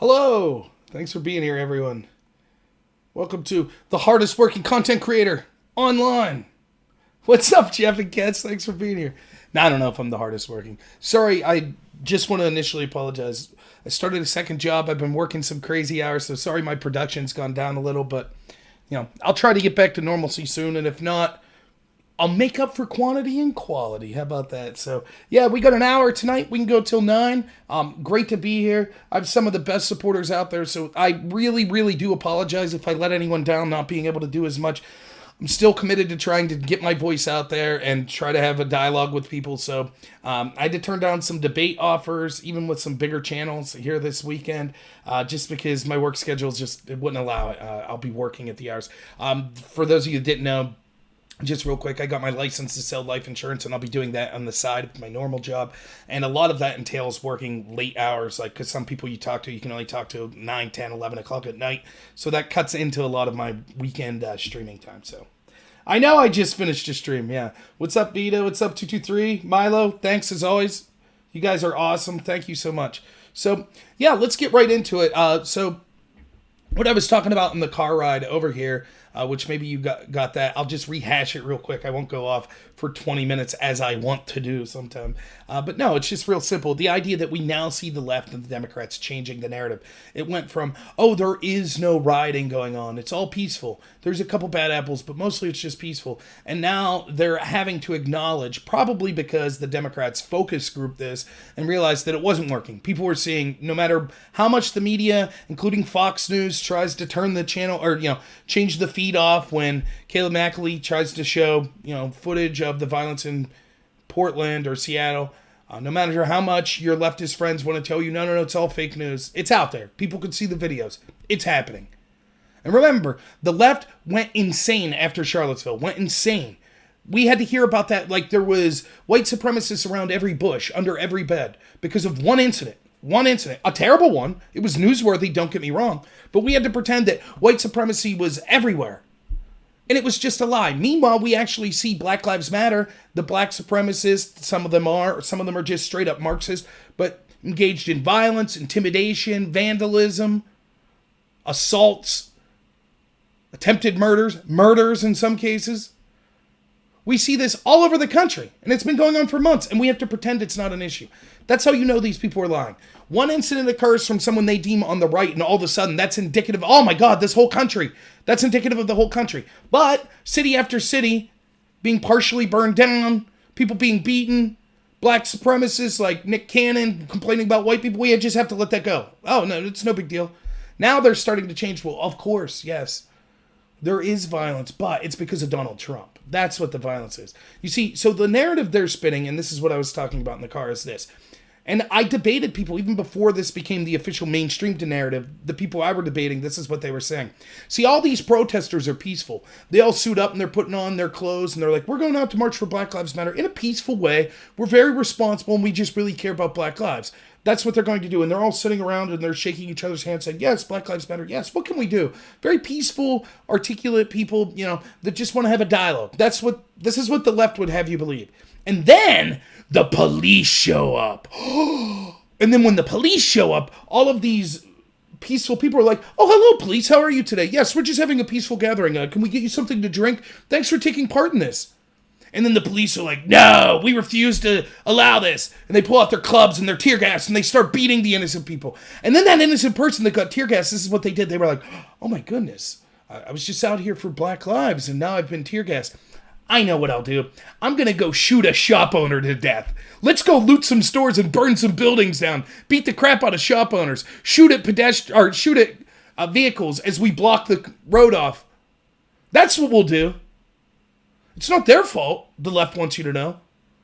Hello! Thanks for being here, everyone. Welcome to the hardest working content creator online. What's up, Jeff and Kets? Thanks for being here. Now, I don't know if I'm the hardest working. Sorry, I just want to initially apologize. I started a second job. I've been working some crazy hours, so sorry my production's gone down a little, but I'll try to get back to normalcy soon, and if not, I'll make up for quantity and quality. How about that? So, yeah, we got an hour tonight. We can go till 9. Great to be here. I have some of the best supporters out there, so I really, really do apologize if I let anyone down not being able to do as much. I'm still committed to trying to get my voice out there and try to have a dialogue with people. So I had to turn down some debate offers, even with some bigger channels here this weekend, just because my work schedule it wouldn't allow it. I'll be working at the hours. For those of you who didn't know, just real quick, I got my license to sell life insurance, and I'll be doing that on the side of my normal job. And a lot of that entails working late hours, because some people you talk to, you can only talk to 9, 10, 11 o'clock at night. So that cuts into a lot of my weekend streaming time. So I know I just finished a stream, yeah. What's up, Vito? What's up, 223? Milo, thanks as always. You guys are awesome. Thank you so much. So, yeah, let's get right into it. So what I was talking about in the car ride over here, which maybe you got that. I'll just rehash it real quick. I won't go off for 20 minutes as I want to do sometime. But no, it's just real simple. The idea that we now see the left and the Democrats changing the narrative. It went from, there is no rioting going on. It's all peaceful. There's a couple bad apples, but mostly it's just peaceful. And now they're having to acknowledge, probably because the Democrats focus group this and realized that it wasn't working. People were seeing, no matter how much the media, including Fox News, tries to turn the channel or, change the feed off when Caleb McAlee tries to show, footage of the violence in Portland or Seattle. No matter how much your leftist friends want to tell you, no, it's all fake news. It's out there. People can see the videos. It's happening. And remember, the left went insane after Charlottesville. Went insane. We had to hear about that like there was white supremacists around every bush, under every bed, because of one incident. One incident. A terrible one. It was newsworthy, don't get me wrong. But we had to pretend that white supremacy was everywhere. And it was just a lie. Meanwhile, we actually see Black Lives Matter. The black supremacists, some of them are just straight up Marxist, but engaged in violence, intimidation, vandalism, assaults, attempted murders in some cases. We see this all over the country, and it's been going on for months, and we have to pretend it's not an issue. That's how you know these people are lying. One incident occurs from someone they deem on the right, and all of a sudden that's indicative, oh my God, this whole country. That's indicative of the whole country. But city after city being partially burned down, people being beaten, black supremacists like Nick Cannon complaining about white people, we just have to let that go. Oh, no, it's no big deal. Now they're starting to change. Well, of course, yes, there is violence, but it's because of Donald Trump. That's what the violence is. You see, so the narrative they're spinning, and this is what I was talking about in the car, is this. And I debated people, even before this became the official mainstream narrative, the people I were debating, this is what they were saying. See, all these protesters are peaceful. They all suit up and they're putting on their clothes and they're like, we're going out to march for Black Lives Matter in a peaceful way. We're very responsible and we just really care about Black lives. That's what they're going to do. And they're all sitting around and they're shaking each other's hands saying, yes, Black Lives Matter. Yes, what can we do? Very peaceful, articulate people, that just want to have a dialogue. This is what the left would have you believe. And then the police show up. And then when the police show up, all of these peaceful people are like, oh, hello, police. How are you today? Yes, we're just having a peaceful gathering. Can we get you something to drink? Thanks for taking part in this. And then the police are like, no, we refuse to allow this. And they pull out their clubs and their tear gas and they start beating the innocent people. And then that innocent person that got tear gas, this is what they did. They were like, oh my goodness, I was just out here for Black lives and now I've been tear gassed. I know what I'll do. I'm going to go shoot a shop owner to death. Let's go loot some stores and burn some buildings down. Beat the crap out of shop owners. Shoot at vehicles as we block the road off. That's what we'll do. It's not their fault, the left wants you to know.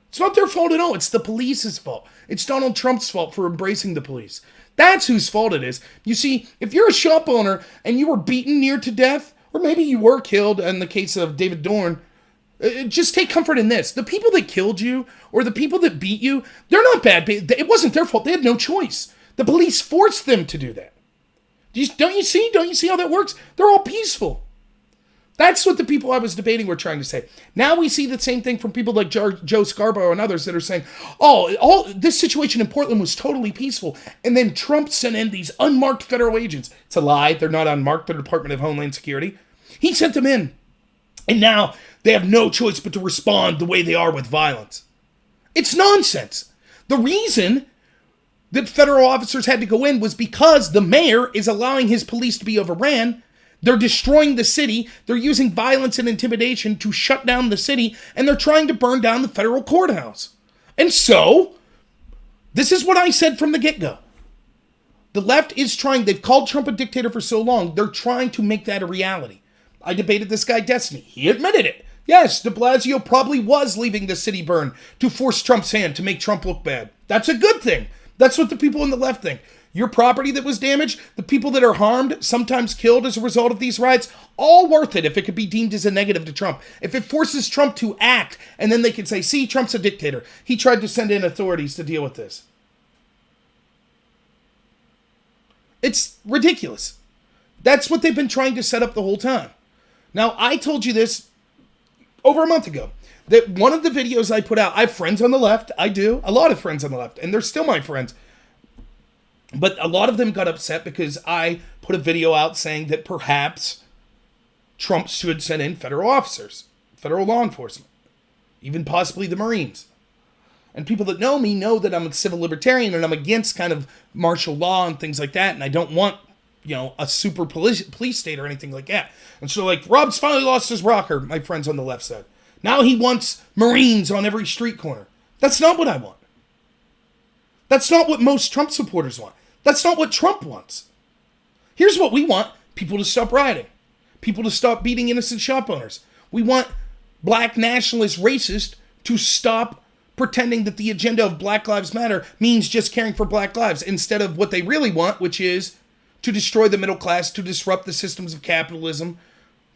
It's not their fault at all. It's the police's fault. It's Donald Trump's fault for embracing the police. That's whose fault it is. You see, if you're a shop owner and you were beaten near to death, or maybe you were killed in the case of David Dorn, just take comfort in this. The people that killed you or the people that beat you, they're not bad. It wasn't their fault. They had no choice. The police forced them to do that. Don't you see? Don't you see how that works? They're all peaceful. That's what the people I was debating were trying to say. Now we see the same thing from people like Joe Scarborough and others that are saying, all this situation in Portland was totally peaceful. And then Trump sent in these unmarked federal agents. It's a lie. They're not unmarked. They're the Department of Homeland Security. He sent them in. And now they have no choice but to respond the way they are with violence. It's nonsense. The reason that federal officers had to go in was because the mayor is allowing his police to be overran. They're destroying the city. They're using violence and intimidation to shut down the city, and they're trying to burn down the federal courthouse. And so, this is what I said from the get-go. The left is trying, they've called Trump a dictator for so long, they're trying to make that a reality. I debated this guy, Destiny. He admitted it. Yes, de Blasio probably was leaving the city burn to force Trump's hand to make Trump look bad. That's a good thing. That's what the people on the left think. Your property that was damaged, the people that are harmed, sometimes killed as a result of these riots, all worth it if it could be deemed as a negative to Trump. If it forces Trump to act, and then they can say, see, Trump's a dictator. He tried to send in authorities to deal with this. It's ridiculous. That's what they've been trying to set up the whole time. Now, I told you this over a month ago, that one of the videos I put out, I have friends on the left, I do, a lot of friends on the left, and they're still my friends. But a lot of them got upset because I put a video out saying that perhaps Trump should send in federal officers, federal law enforcement, even possibly the Marines. And people that know me know that I'm a civil libertarian and I'm against kind of martial law and things like that. And I don't want, a super police state or anything like that. And so Rob's finally lost his rocker, my friends on the left said. Now he wants Marines on every street corner. That's not what I want. That's not what most Trump supporters want. That's not what Trump wants. Here's what we want. People to stop rioting. People to stop beating innocent shop owners. We want black nationalist racists to stop pretending that the agenda of Black Lives Matter means just caring for black lives instead of what they really want, which is to destroy the middle class, to disrupt the systems of capitalism.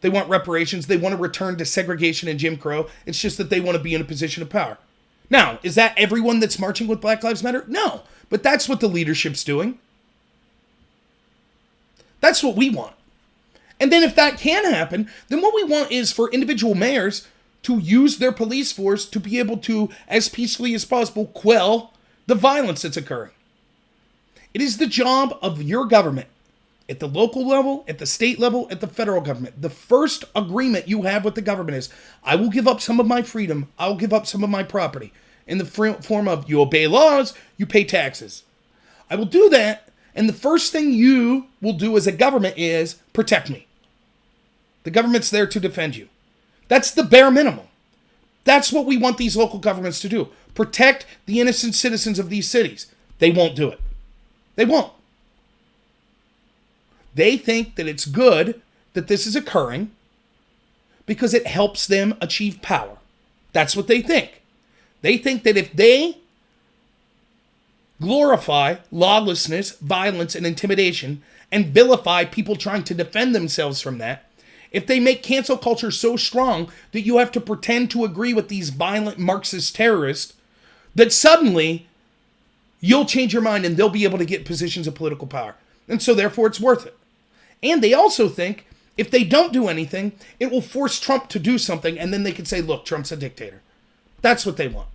They want reparations. They want to return to segregation and Jim Crow. It's just that they want to be in a position of power. Now, is that everyone that's marching with Black Lives Matter? No, but that's what the leadership's doing. That's what we want. And then if that can happen, then what we want is for individual mayors to use their police force to be able to, as peacefully as possible, quell the violence that's occurring. It is the job of your government, at the local level, at the state level, at the federal government. The first agreement you have with the government is, I will give up some of my freedom, I'll give up some of my property, in the form of you obey laws, you pay taxes. I will do that, and the first thing you will do as a government is protect me. The government's there to defend you. That's the bare minimum. That's what we want these local governments to do. Protect the innocent citizens of these cities. They won't do it. They won't. They think that it's good that this is occurring because it helps them achieve power. That's what they think. They think that if they glorify lawlessness, violence, and intimidation, and vilify people trying to defend themselves from that, if they make cancel culture so strong that you have to pretend to agree with these violent Marxist terrorists, that suddenly you'll change your mind and they'll be able to get positions of political power. And so therefore it's worth it. And they also think if they don't do anything, it will force Trump to do something, and then they can say, look, Trump's a dictator. That's what they want.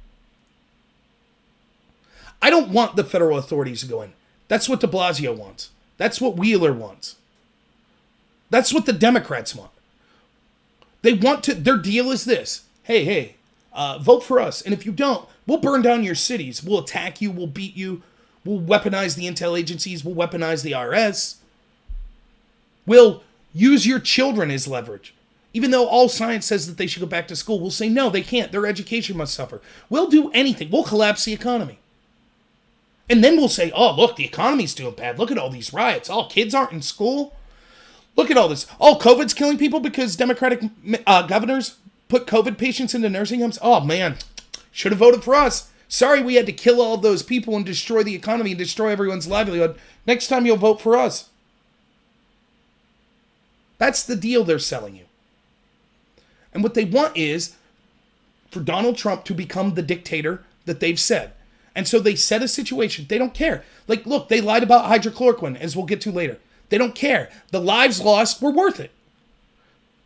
I don't want the federal authorities to go in. That's what de Blasio wants. That's what Wheeler wants. That's what the Democrats want. They want to, their deal is this. Hey, vote for us. And if you don't, we'll burn down your cities. We'll attack you. We'll beat you. We'll weaponize the intel agencies. We'll weaponize the IRS. We'll use your children as leverage. Even though all science says that they should go back to school, we'll say, no, they can't. Their education must suffer. We'll do anything. We'll collapse the economy. And then we'll say, oh, look, the economy's doing bad. Look at all these riots. All kids aren't in school. Look at all this. Oh, COVID's killing people because Democratic governors put COVID patients into nursing homes. Oh, man, should have voted for us. Sorry we had to kill all those people and destroy the economy and destroy everyone's livelihood. Next time you'll vote for us. That's the deal they're selling you. And what they want is for Donald Trump to become the dictator that they've said. And so they set a situation. They don't care. Like, look, they lied about hydroxychloroquine, as we'll get to later. They don't care. The lives lost were worth it.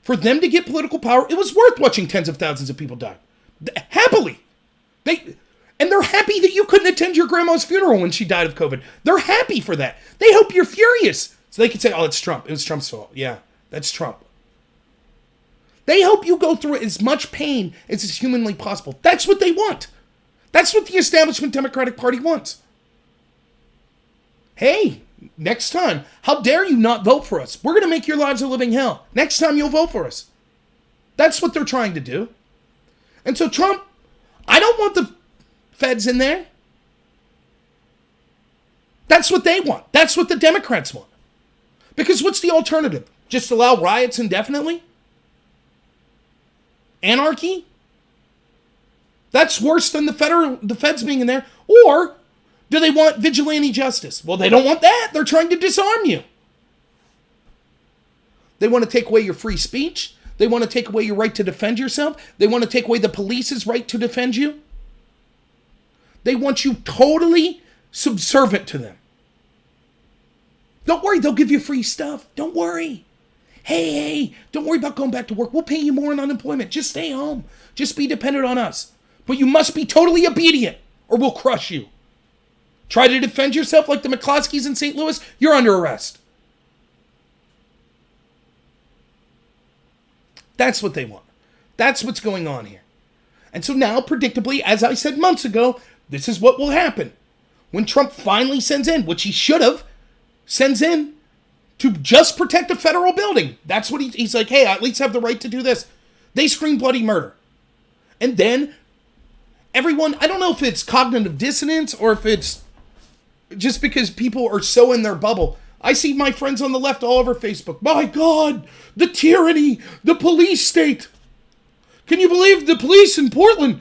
for them to get political power, it was worth watching tens of thousands of people die. Happily. And they're happy that you couldn't attend your grandma's funeral when she died of COVID. They're happy for that. They hope you're furious. So they can say, oh, it's Trump. It was Trump's fault. Yeah, that's Trump. They hope you go through as much pain as is humanly possible. That's what they want. That's what the establishment Democratic Party wants. Hey, next time, how dare you not vote for us? We're going to make your lives a living hell. Next time you'll vote for us. That's what they're trying to do. And so Trump, I don't want the feds in there. That's what they want. That's what the Democrats want. Because what's the alternative? Just allow riots indefinitely? Anarchy? That's worse than the feds being in there. Or do they want vigilante justice? Well, they don't want that. They're trying to disarm you. They want to take away your free speech. They want to take away your right to defend yourself. They want to take away the police's right to defend you. They want you totally subservient to them. Don't worry, they'll give you free stuff. Don't worry. Hey, don't worry about going back to work. We'll pay you more in unemployment. Just stay home. Just be dependent on us. But you must be totally obedient or we'll crush you. Try to defend yourself like the McCloskeys in St. Louis, you're under arrest. That's what they want. That's what's going on here. And so now, predictably, as I said months ago, this is what will happen. When Trump finally sends in, which he should have, sends in to just protect a federal building. That's what he's like, hey, I at least have the right to do this. They scream bloody murder. And then everyone, I don't know if it's cognitive dissonance or if it's just because people are so in their bubble. I see my friends on the left all over Facebook. My God, the tyranny, the police state. Can you believe the police in Portland,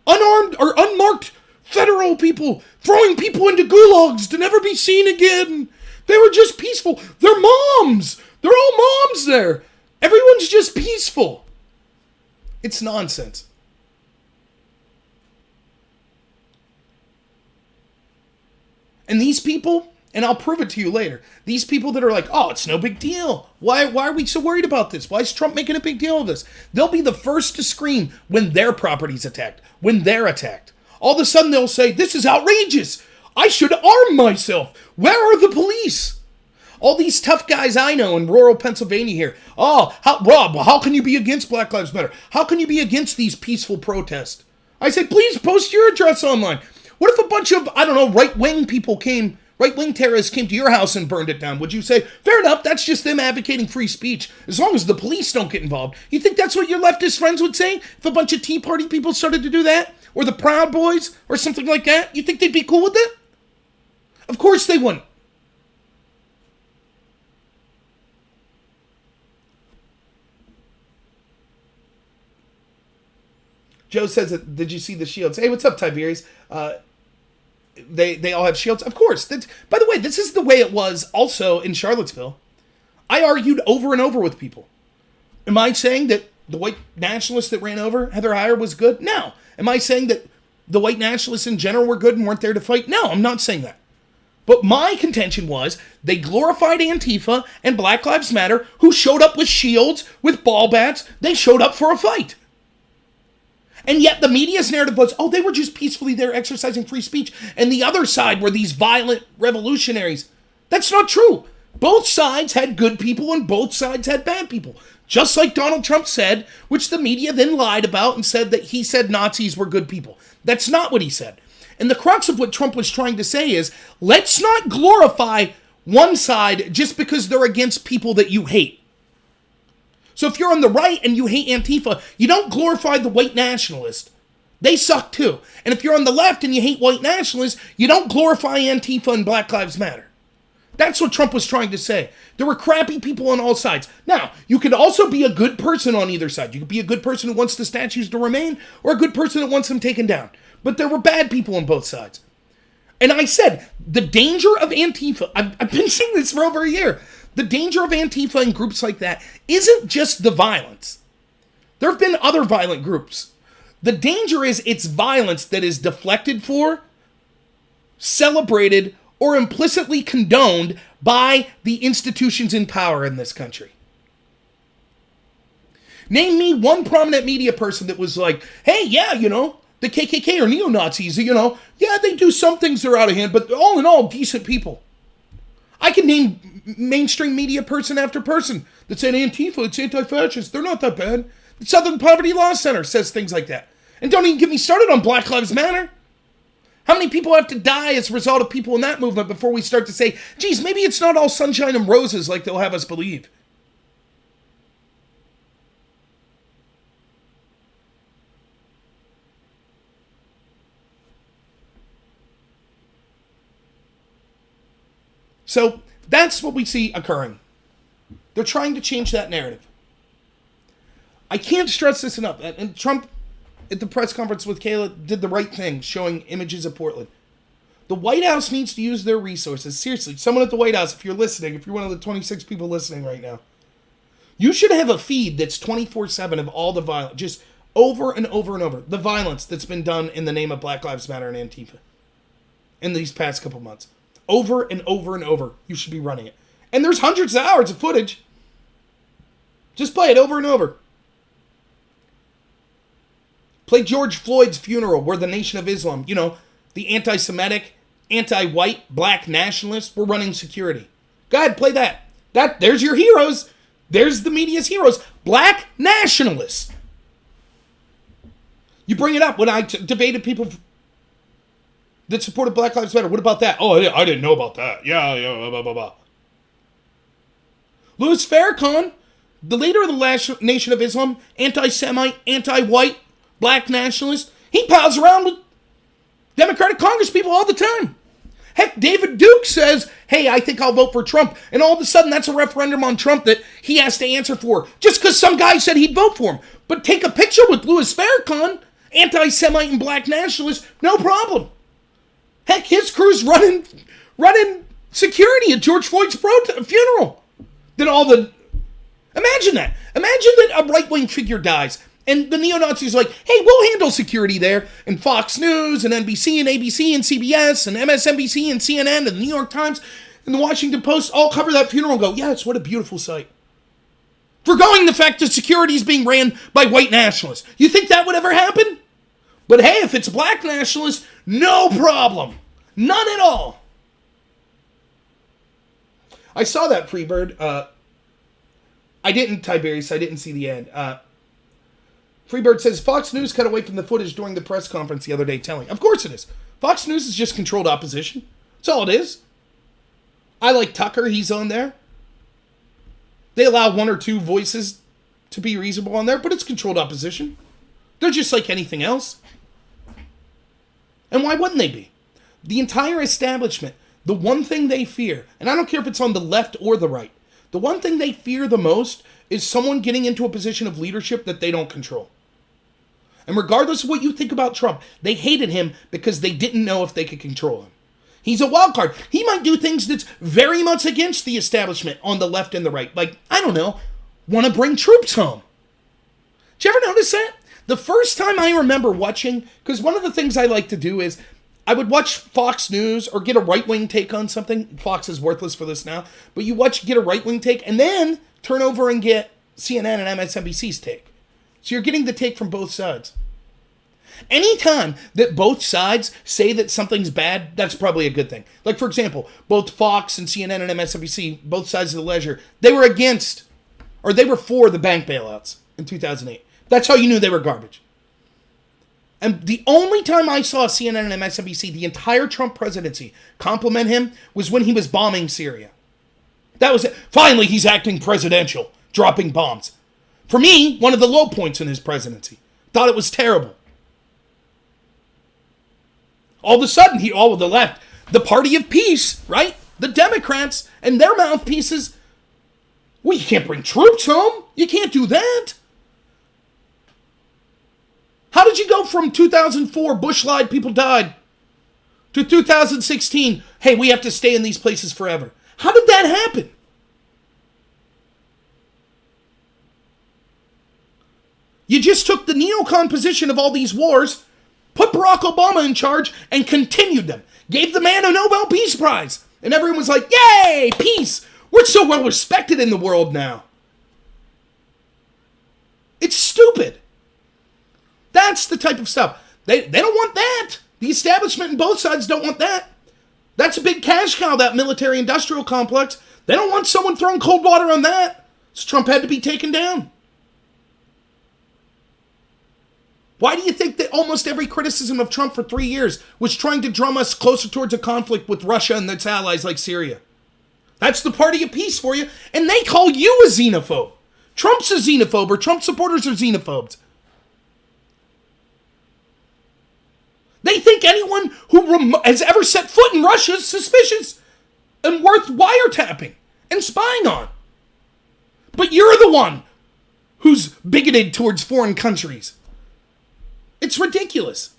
unarmed or unmarked federal people, throwing people into gulags to never be seen again? They were just peaceful. They're moms. They're all moms there. Everyone's just peaceful. It's nonsense. And these people, and I'll prove it to you later, these people that are like, oh, it's no big deal. Why are we so worried about this? Why is Trump making a big deal of this? They'll be the first to scream when their property's attacked, when they're attacked. All of a sudden they'll say, this is outrageous. I should arm myself. Where are the police? All these tough guys I know in rural Pennsylvania here. Oh, Rob, how can you be against Black Lives Matter? How can you be against these peaceful protests? I said, please post your address online. What if a bunch of, I don't know, right-wing terrorists came to your house and burned it down? Would you say, fair enough, that's just them advocating free speech, as long as the police don't get involved? You think that's what your leftist friends would say if a bunch of Tea Party people started to do that? Or the Proud Boys, or something like that? You think they'd be cool with it? Of course they wouldn't. Joe says, did you see the shields? Hey, what's up, Tiberius? They all have shields? Of course. By the way, this is the way it was also in Charlottesville. I argued over and over with people. Am I saying that the white nationalists that ran over Heather Heyer was good? No. Am I saying that the white nationalists in general were good and weren't there to fight? No, I'm not saying that. But my contention was they glorified Antifa and Black Lives Matter, who showed up with shields, with ball bats. They showed up for a fight. And yet the media's narrative was, oh, they were just peacefully there exercising free speech. And the other side were these violent revolutionaries. That's not true. Both sides had good people and both sides had bad people. Just like Donald Trump said, which the media then lied about and said that he said Nazis were good people. That's not what he said. And the crux of what Trump was trying to say is, let's not glorify one side just because they're against people that you hate. So if you're on the right and you hate Antifa, you don't glorify the white nationalist. They suck too. And if you're on the left and you hate white nationalists, you don't glorify Antifa and Black Lives Matter. That's what Trump was trying to say. There were crappy people on all sides. Now, you could also be a good person on either side. You could be a good person who wants the statues to remain, or a good person that wants them taken down. But there were bad people on both sides. And I said, the danger of Antifa, I've been saying this for over a year, the danger of Antifa and groups like that isn't just the violence. There have been other violent groups. The danger is it's violence that is deflected for, celebrated, or implicitly condoned by the institutions in power in this country. Name me one prominent media person that was like, hey, yeah, the KKK or neo-Nazis, yeah, they do some things that are out of hand, but all in all, decent people. I can name mainstream media person after person that said Antifa, it's anti-fascist. They're not that bad. The Southern Poverty Law Center says things like that. And don't even get me started on Black Lives Matter. How many people have to die as a result of people in that movement before we start to say, geez, maybe it's not all sunshine and roses like they'll have us believe. So that's what we see occurring. They're trying to change that narrative. I can't stress this enough. And Trump, at the press conference with Kayla, did the right thing, showing images of Portland. The White House needs to use their resources. Seriously, someone at the White House, if you're listening, if you're one of the 26 people listening right now, you should have a feed that's 24/7 of all the violence, just over and over and over. The violence that's been done in the name of Black Lives Matter and Antifa in these past couple months. Over and over and over, you should be running it. And there's hundreds of hours of footage. Just play it over and over. Play George Floyd's funeral, where the Nation of Islam, the anti-Semitic, anti-white, black nationalists were running security. Go ahead, play that. There's your heroes. There's the media's heroes. Black nationalists. You bring it up when I debated people that supported Black Lives Matter. What about that? Oh, I didn't know about that. Yeah, blah, blah, blah. Louis Farrakhan, the leader of the Nation of Islam, anti-Semite, anti-white, black nationalist, he pals around with Democratic Congress people all the time. Heck, David Duke says, hey, I think I'll vote for Trump. And all of a sudden, that's a referendum on Trump that he has to answer for. Just because some guy said he'd vote for him. But take a picture with Louis Farrakhan, anti-Semite and black nationalist, no problem. Heck, his crew's running security at George Floyd's funeral. Imagine that. Imagine that a right-wing figure dies. And the neo-Nazis are like, hey, we'll handle security there. And Fox News and NBC and ABC and CBS and MSNBC and CNN and the New York Times and the Washington Post all cover that funeral and go, yes, what a beautiful sight. Forgoing the fact that security is being ran by white nationalists. You think that would ever happen? But hey, if it's black nationalists, no problem. None at all. I saw that, Freebird. I didn't, Tiberius. I didn't see the end. Freebird says, Fox News cut away from the footage during the press conference the other day telling. Of course it is. Fox News is just controlled opposition. That's all it is. I like Tucker. He's on there. They allow one or two voices to be reasonable on there, but it's controlled opposition. They're just like anything else. And why wouldn't they be? The entire establishment, the one thing they fear, and I don't care if it's on the left or the right, the one thing they fear the most is someone getting into a position of leadership that they don't control. And regardless of what you think about Trump, they hated him because they didn't know if they could control him. He's a wild card. He might do things that's very much against the establishment on the left and the right. Like, I don't know, want to bring troops home. Did you ever notice that? The first time I remember watching, because one of the things I like to do is I would watch Fox News or get a right-wing take on something. Fox is worthless for this now. But you get a right-wing take and then turn over and get CNN and MSNBC's take. So you're getting the take from both sides. Anytime that both sides say that something's bad, that's probably a good thing. Like, for example, both Fox and CNN and MSNBC, both sides of the ledger, they were for the bank bailouts in 2008. That's how you knew they were garbage. And the only time I saw CNN and MSNBC, the entire Trump presidency, compliment him was when he was bombing Syria. That was it. Finally, he's acting presidential, dropping bombs. For me, one of the low points in his presidency. Thought it was terrible. All of a sudden, the left, the party of peace, right? The Democrats and their mouthpieces. Well, you can't bring troops home. You can't do that. How did you go from 2004, Bush lied, people died, to 2016, hey, we have to stay in these places forever? How did that happen? You just took the neocon position of all these wars, put Barack Obama in charge, and continued them. Gave the man a Nobel Peace Prize. And everyone was like, yay, peace. We're so well respected in the world now. It's stupid. That's the type of stuff. They don't want that. The establishment and both sides don't want that. That's a big cash cow, that military-industrial complex. They don't want someone throwing cold water on that. So Trump had to be taken down. Why do you think that almost every criticism of Trump for 3 years was trying to drum us closer towards a conflict with Russia and its allies like Syria? That's the party of peace for you. And they call you a xenophobe. Trump's a xenophobe, or Trump supporters are xenophobes. They think anyone who has ever set foot in Russia is suspicious and worth wiretapping and spying on. But you're the one who's bigoted towards foreign countries. It's ridiculous.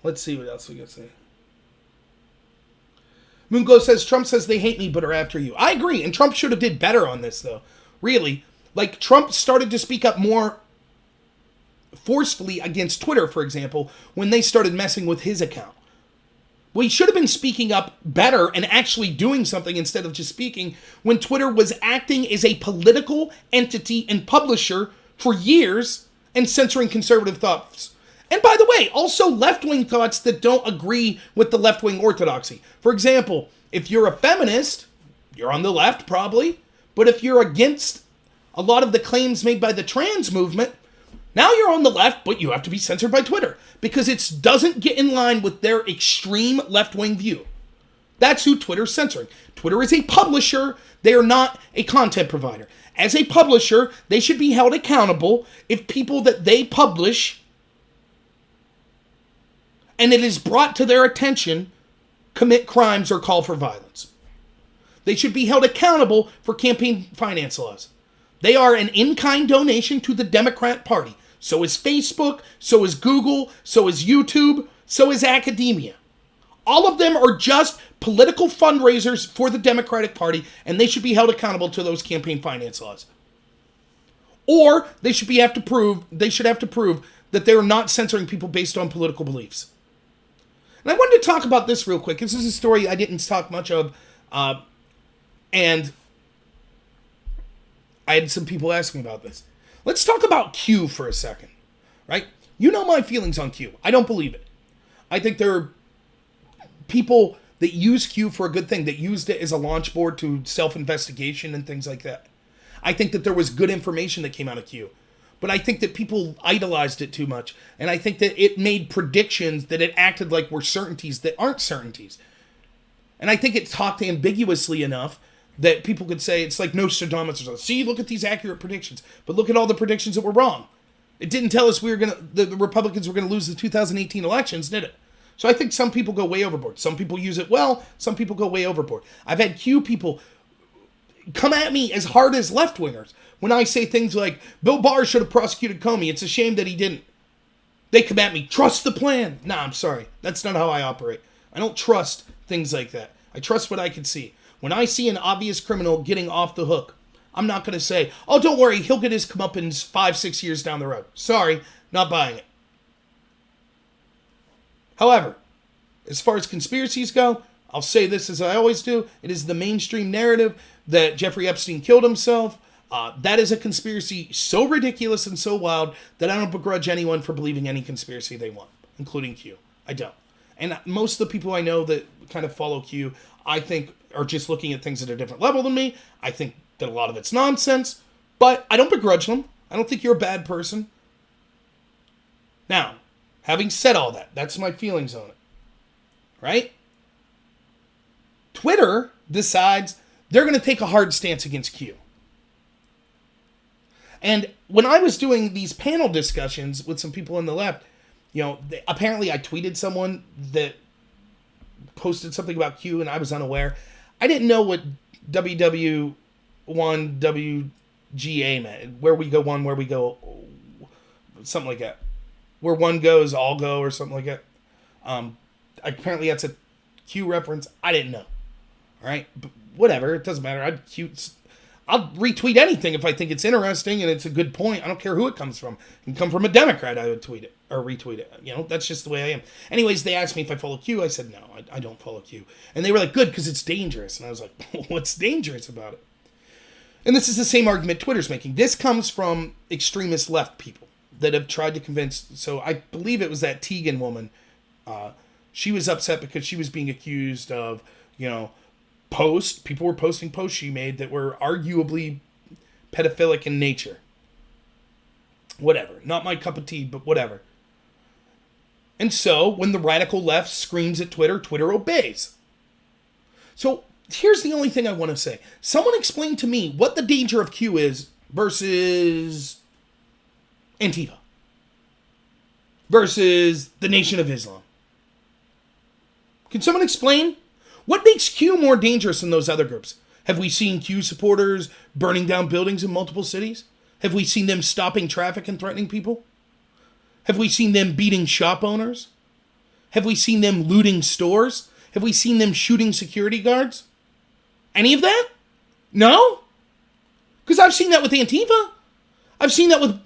Let's see what else we got to say. Moongo says, Trump says they hate me but are after you. I agree, and Trump should have did better on this, though. Really. Like, Trump started to speak up more forcefully against Twitter, for example, when they started messing with his account. Well, he should have been speaking up better and actually doing something instead of just speaking when Twitter was acting as a political entity and publisher for years and censoring conservative thoughts. And by the way, also left-wing thoughts that don't agree with the left-wing orthodoxy. For example, if you're a feminist, you're on the left probably, but if you're against a lot of the claims made by the trans movement, now you're on the left, but you have to be censored by Twitter because it doesn't get in line with their extreme left-wing view. That's who Twitter's censoring. Twitter is a publisher. They are not a content provider. As a publisher, they should be held accountable if people that they publish and it is brought to their attention commit crimes or call for violence. They should be held accountable for campaign finance laws. They are an in-kind donation to the Democrat Party. So is Facebook, so is Google, so is YouTube, so is academia. All of them are just political fundraisers for the Democratic Party, and they should be held accountable to those campaign finance laws. Or they should have to prove that they're not censoring people based on political beliefs. And I wanted to talk about this real quick. This is a story I didn't talk much of, and I had some people ask me about this. Let's talk about Q for a second, right? You know my feelings on Q. I don't believe it. I think there are people that use Q for a good thing, that used it as a launch board to self-investigation and things like that. I think that there was good information that came out of Q. But I think that people idolized it too much. And I think that it made predictions that it acted like were certainties that aren't certainties. And I think it talked ambiguously enough that people could say, it's like Nostradamus or something. See, look at these accurate predictions. But look at all the predictions that were wrong. It didn't tell us the Republicans were going to lose the 2018 elections, did it? So I think some people go way overboard. Some people use it well. Some people go way overboard. I've had Q people come at me as hard as left-wingers when I say things like, Bill Barr should have prosecuted Comey. It's a shame that he didn't. They come at me, trust the plan. Nah, I'm sorry. That's not how I operate. I don't trust things like that. I trust what I can see. When I see an obvious criminal getting off the hook, I'm not going to say, oh, don't worry, he'll get his comeuppance 5-6 years down the road. Sorry, not buying it. However, as far as conspiracies go, I'll say this as I always do. It is the mainstream narrative that Jeffrey Epstein killed himself. That is a conspiracy so ridiculous and so wild that I don't begrudge anyone for believing any conspiracy they want, including Q. I don't. And most of the people I know that kind of follow Q, I think, are just looking at things at a different level than me. I think that a lot of it's nonsense, but I don't begrudge them. I don't think you're a bad person. Now, having said all that, that's my feelings on it. Right? Twitter decides they're going to take a hard stance against Q. And when I was doing these panel discussions with some people on the left, apparently I tweeted someone that posted something about Q and I was unaware. I didn't know what WW1 WGA meant. Where we go one, where we go, something like that. Where one goes, all go, or something like that. Apparently that's a Q reference. I didn't know. All right, but whatever. It doesn't matter. I'll retweet anything if I think it's interesting and it's a good point. I don't care who it comes from. It can come from a Democrat, I would tweet it or retweet it. You know, that's just the way I am. Anyways, they asked me if I follow Q. I said, no, I don't follow Q. And they were like, good, because it's dangerous. And I was like, what's dangerous about it? And this is the same argument Twitter's making. This comes from extremist left people that have tried to convince. So I believe it was that Tegan woman. She was upset because she was being accused of, people were posting posts she made that were arguably pedophilic in nature. Whatever. Not my cup of tea, but whatever. And so, when the radical left screams at Twitter, Twitter obeys. So, here's the only thing I want to say. Someone explain to me what the danger of Q is versus Antifa. Versus the Nation of Islam. Can someone explain? What makes Q more dangerous than those other groups? Have we seen Q supporters burning down buildings in multiple cities? Have we seen them stopping traffic and threatening people? Have we seen them beating shop owners? Have we seen them looting stores? Have we seen them shooting security guards? Any of that? No? Because I've seen that with Antifa. I've seen that with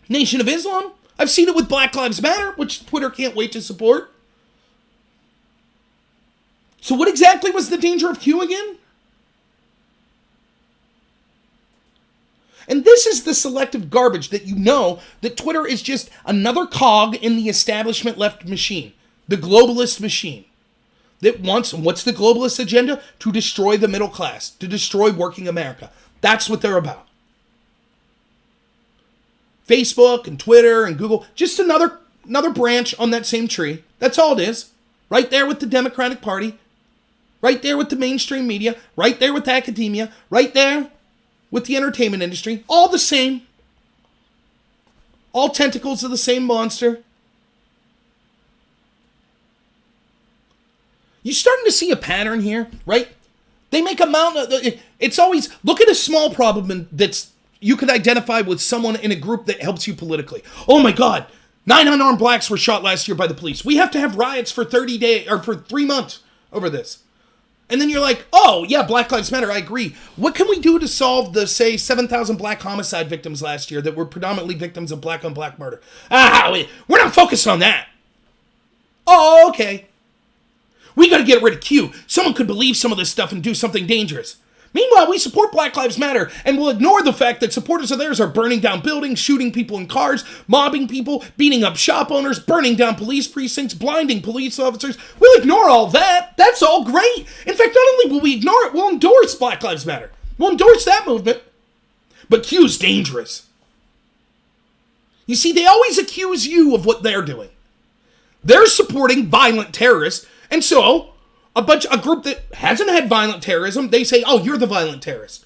Nation of Islam. I've seen it with Black Lives Matter, which Twitter can't wait to support. So what exactly was the danger of Q again? And this is the selective garbage that that Twitter is just another cog in the establishment left machine. The globalist machine. That wants, what's the globalist agenda? To destroy the middle class. To destroy working America. That's what they're about. Facebook and Twitter and Google. Just another branch on that same tree. That's all it is. Right there with the Democratic Party. Right there with the mainstream media. Right there with academia. Right there with the entertainment industry. All the same. All tentacles of the same monster. You starting to see a pattern here, right? They make a mountain. It's always, look at a small problem that's you could identify with someone in a group that helps you politically. Oh my God, 9 unarmed blacks were shot last year by the police. We have to have riots for 30 days or for 3 months over this. And then you're like, oh yeah, Black Lives Matter, I agree. What can we do to solve the, say, 7,000 black homicide victims last year that were predominantly victims of black on black murder? We're not focused on that. Oh, okay. We got to get rid of Q. Someone could believe some of this stuff and do something dangerous. Meanwhile, we support Black Lives Matter and will ignore the fact that supporters of theirs are burning down buildings, shooting people in cars, mobbing people, beating up shop owners, burning down police precincts, blinding police officers. We'll ignore all that. That's all great. In fact, not only will we ignore it, we'll endorse Black Lives Matter. We'll endorse that movement. But Q's dangerous. You see, they always accuse you of what they're doing. They're supporting violent terrorists, and so a group that hasn't had violent terrorism, they say, oh, you're the violent terrorist.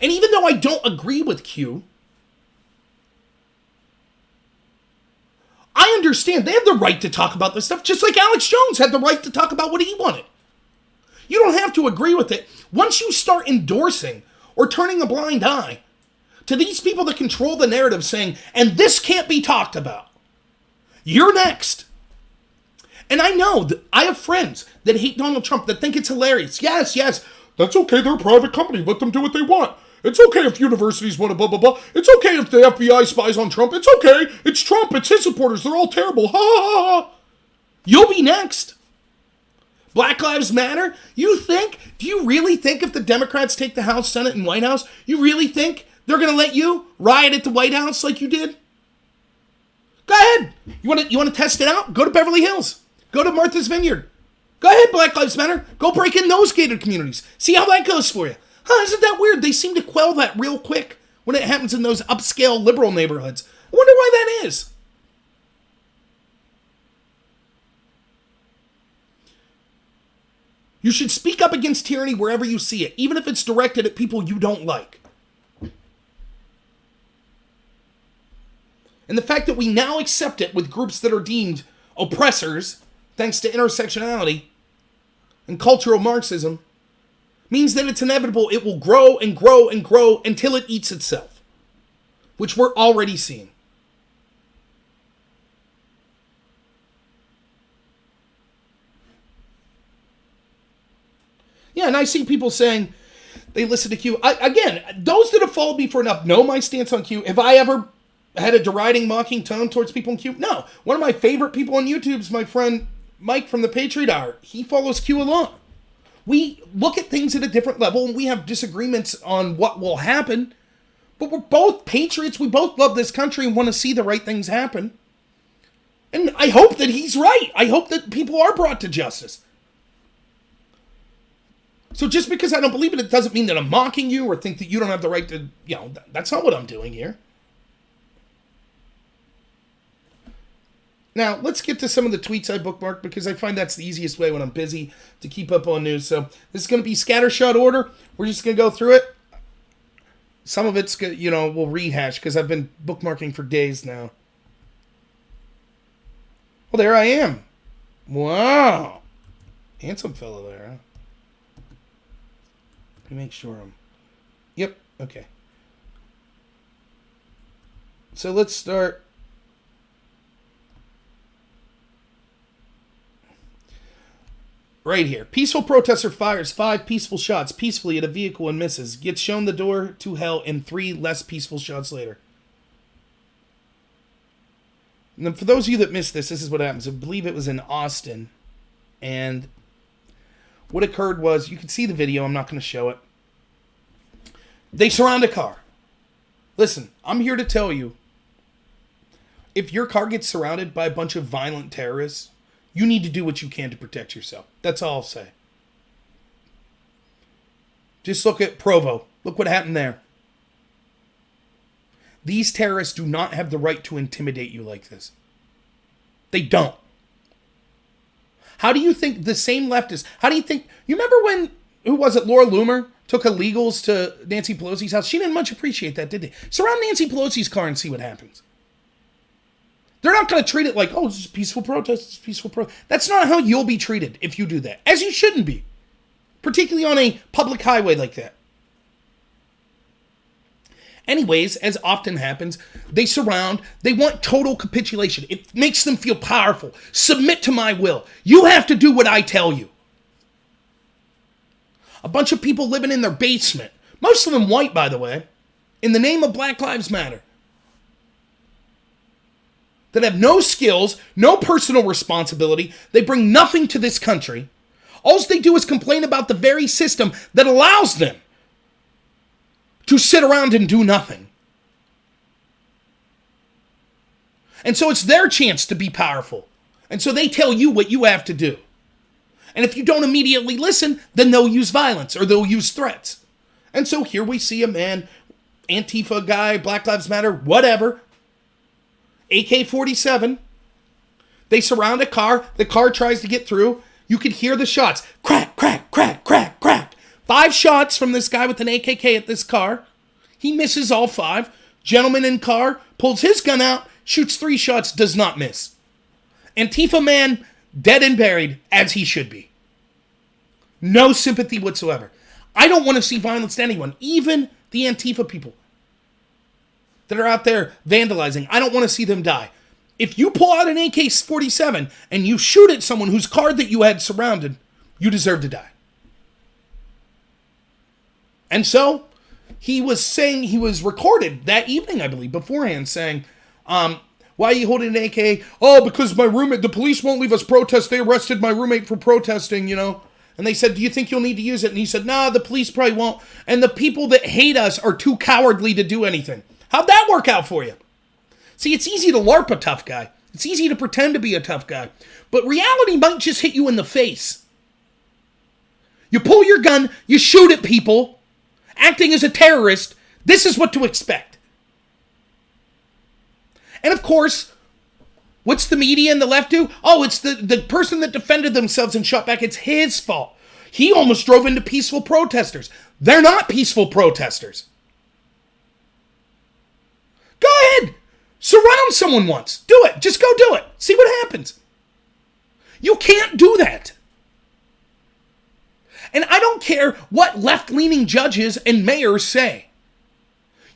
And even though I don't agree with Q, I understand they have the right to talk about this stuff, just like Alex Jones had the right to talk about what he wanted. You don't have to agree with it. Once you start endorsing or turning a blind eye to these people that control the narrative saying, and this can't be talked about, you're next. And I know that I have friends that hate Donald Trump that think it's hilarious. Yes, that's okay. They're a private company. Let them do what they want. It's okay if universities want to blah, blah, blah. It's okay if the FBI spies on Trump. It's okay. It's Trump. It's his supporters. They're all terrible. Ha, ha, ha. You'll be next. Black Lives Matter? Do you really think if the Democrats take the House, Senate, and White House, you really think they're going to let you riot at the White House like you did? Go ahead. You want to test it out? Go to Beverly Hills. Go to Martha's Vineyard. Go ahead, Black Lives Matter. Go break in those gated communities. See how that goes for you. Isn't that weird? They seem to quell that real quick when it happens in those upscale liberal neighborhoods. I wonder why that is. You should speak up against tyranny wherever you see it, even if it's directed at people you don't like. And the fact that we now accept it with groups that are deemed oppressors, thanks to intersectionality and cultural Marxism, means that it's inevitable it will grow and grow and grow until it eats itself, which we're already seeing. Yeah, and I see people saying they listen to Q. Again, those that have followed me for enough know my stance on Q. Have I ever had a deriding, mocking tone towards people in Q? No. One of my favorite people on YouTube is my friend Mike from the Patriot Hour. He follows Q a lot. We look at things at a different level, and we have disagreements on what will happen. But we're both patriots. We both love this country and want to see the right things happen. And I hope that he's right. I hope that people are brought to justice. So just because I don't believe it doesn't mean that I'm mocking you or think that you don't have the right to, that's not what I'm doing here. Now, let's get to some of the tweets I bookmarked because I find that's the easiest way when I'm busy to keep up on news. So this is going to be scattershot order. We're just going to go through it. Some of it's, we'll rehash because I've been bookmarking for days now. Well, there I am. Wow. Handsome fellow there, huh? Let me make sure I'm... Yep, okay. So let's start... Right here. Peaceful protester fires 5 peaceful shots peacefully at a vehicle and misses. Gets shown the door to hell and 3 less peaceful shots later. And then for those of you that missed this is what happens. I believe it was in Austin. And what occurred was, you can see the video, I'm not going to show it. They surround a car. Listen, I'm here to tell you, if your car gets surrounded by a bunch of violent terrorists, you need to do what you can to protect yourself. That's all I'll say. Just look at Provo. Look what happened there. These terrorists do not have the right to intimidate you like this. They don't. How do you think the same leftists, you remember when, who was it, Laura Loomer took illegals to Nancy Pelosi's house? She didn't much appreciate that, did they? Surround Nancy Pelosi's car and see what happens. They're not going to treat it like, oh, this is peaceful protest, it's peaceful protest. That's not how you'll be treated if you do that. As you shouldn't be. Particularly on a public highway like that. Anyways, as often happens, they surround, they want total capitulation. It makes them feel powerful. Submit to my will. You have to do what I tell you. A bunch of people living in their basement, most of them white, by the way, in the name of Black Lives Matter, that have no skills, no personal responsibility. They bring nothing to this country. All they do is complain about the very system that allows them to sit around and do nothing. And so it's their chance to be powerful. And so they tell you what you have to do. And if you don't immediately listen, then they'll use violence or they'll use threats. And so here we see a man, Antifa guy, Black Lives Matter, whatever, AK-47. They surround a car. The car tries to get through. You could hear the shots. Crack, crack, crack, crack, crack. 5 shots from this guy with an AKK at this car. He misses all 5. Gentleman in car pulls his gun out, shoots 3 shots, does not miss. Antifa man, dead and buried, as he should be. No sympathy whatsoever. I don't want to see violence to anyone, even the Antifa people that are out there vandalizing. I don't want to see them die. If you pull out an AK-47 and you shoot at someone whose car that you had surrounded, you deserve to die. And so, he was recorded that evening, I believe, beforehand, saying, why are you holding an AK? Oh, because my roommate, the police won't leave us protest. They arrested my roommate for protesting, And they said, do you think you'll need to use it? And he said, nah, the police probably won't. And the people that hate us are too cowardly to do anything. How'd that work out for you? See, it's easy to LARP a tough guy. It's easy to pretend to be a tough guy. But reality might just hit you in the face. You pull your gun, you shoot at people, acting as a terrorist. This is what to expect. And of course, what's the media and the left do? Oh, it's the person that defended themselves and shot back. It's his fault. He almost drove into peaceful protesters. They're not peaceful protesters. Go ahead. Surround someone once. Do it. Just go do it. See what happens. You can't do that. And I don't care what left-leaning judges and mayors say.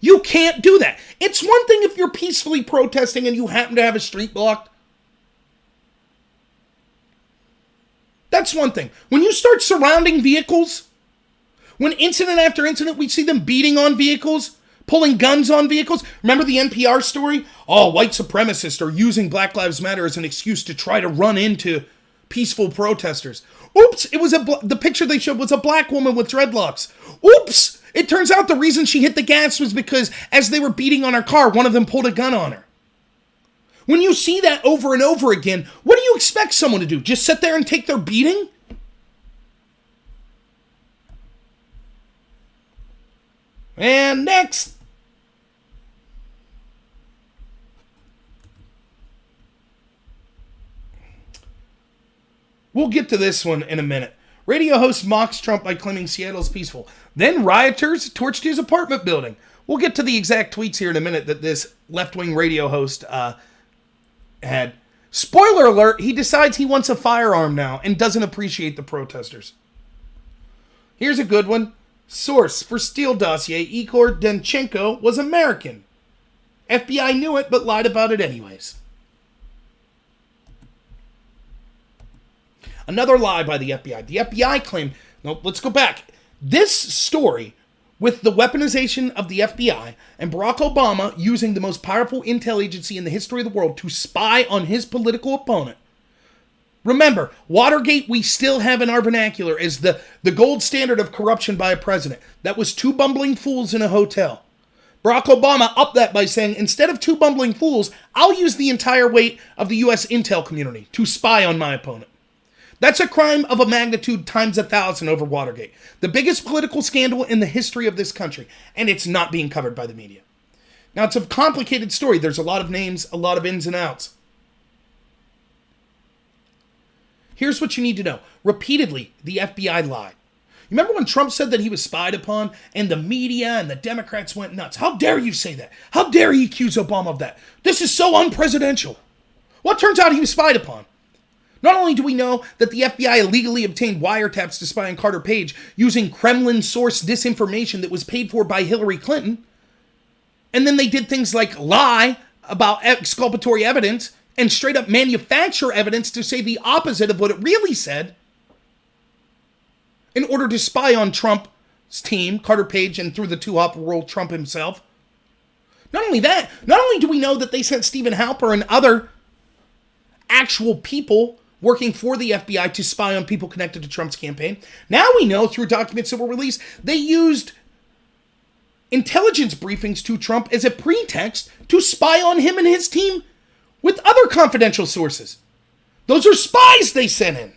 You can't do that. It's one thing if you're peacefully protesting and you happen to have a street blocked. That's one thing. When you start surrounding vehicles When incident after incident, we see them beating on vehicles, pulling guns on vehicles. Remember the NPR story? Oh, white supremacists are using Black Lives Matter as an excuse to try to run into peaceful protesters. Oops, it was the picture they showed was a black woman with dreadlocks. Oops, it turns out the reason she hit the gas was because as they were beating on her car, one of them pulled a gun on her. When you see that over and over again, what do you expect someone to do? Just sit there and take their beating? And next. We'll get to this one in a minute. Radio host mocks Trump by claiming Seattle's peaceful. Then rioters torched his apartment building. We'll get to the exact tweets here in a minute that this left-wing radio host had. Spoiler alert, he decides he wants a firearm now and doesn't appreciate the protesters. Here's a good one. Source for Steele dossier, Igor Danchenko was American. FBI knew it, but lied about it anyways. Another lie by the FBI. The FBI claimed, no, let's go back. This story with the weaponization of the FBI and Barack Obama using the most powerful intel agency in the history of the world to spy on his political opponent. Remember, Watergate we still have in our vernacular as the gold standard of corruption by a president. That was two bumbling fools in a hotel. Barack Obama upped that by saying, instead of two bumbling fools, I'll use the entire weight of the U.S. intel community to spy on my opponent. That's a crime of a magnitude times 1,000 over Watergate. The biggest political scandal in the history of this country, and it's not being covered by the media. Now, it's a complicated story. There's a lot of names, a lot of ins and outs. Here's what you need to know. Repeatedly, the FBI lied. You remember when Trump said that he was spied upon, and the media and the Democrats went nuts? How dare you say that? How dare he accuse Obama of that? This is so unpresidential. Well, it turns out he was spied upon. Not only do we know that the FBI illegally obtained wiretaps to spy on Carter Page using Kremlin-sourced disinformation that was paid for by Hillary Clinton, and then they did things like lie about exculpatory evidence and straight up manufacture evidence to say the opposite of what it really said in order to spy on Trump's team, Carter Page, and through the two-hop world, Trump himself. Not only that, not only do we know that they sent Stephen Halper and other actual people working for the FBI to spy on people connected to Trump's campaign. Now we know through documents that were released, they used intelligence briefings to Trump as a pretext to spy on him and his team with other confidential sources. Those are spies they sent in.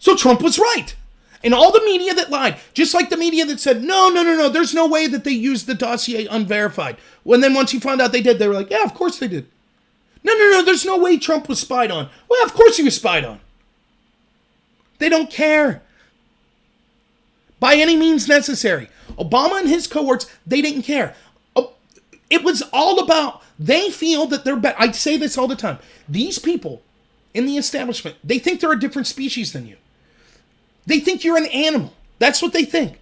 So Trump was right. And all the media that lied, just like the media that said, no, there's no way that they used the dossier unverified. When then once you found out they did, they were like, yeah, of course they did. No, there's no way Trump was spied on. Well, of course he was spied on. They don't care. By any means necessary. Obama and his cohorts, they didn't care. It was all about, they feel that they're better. I say this all the time. These people in the establishment, they think they're a different species than you. They think you're an animal. That's what they think.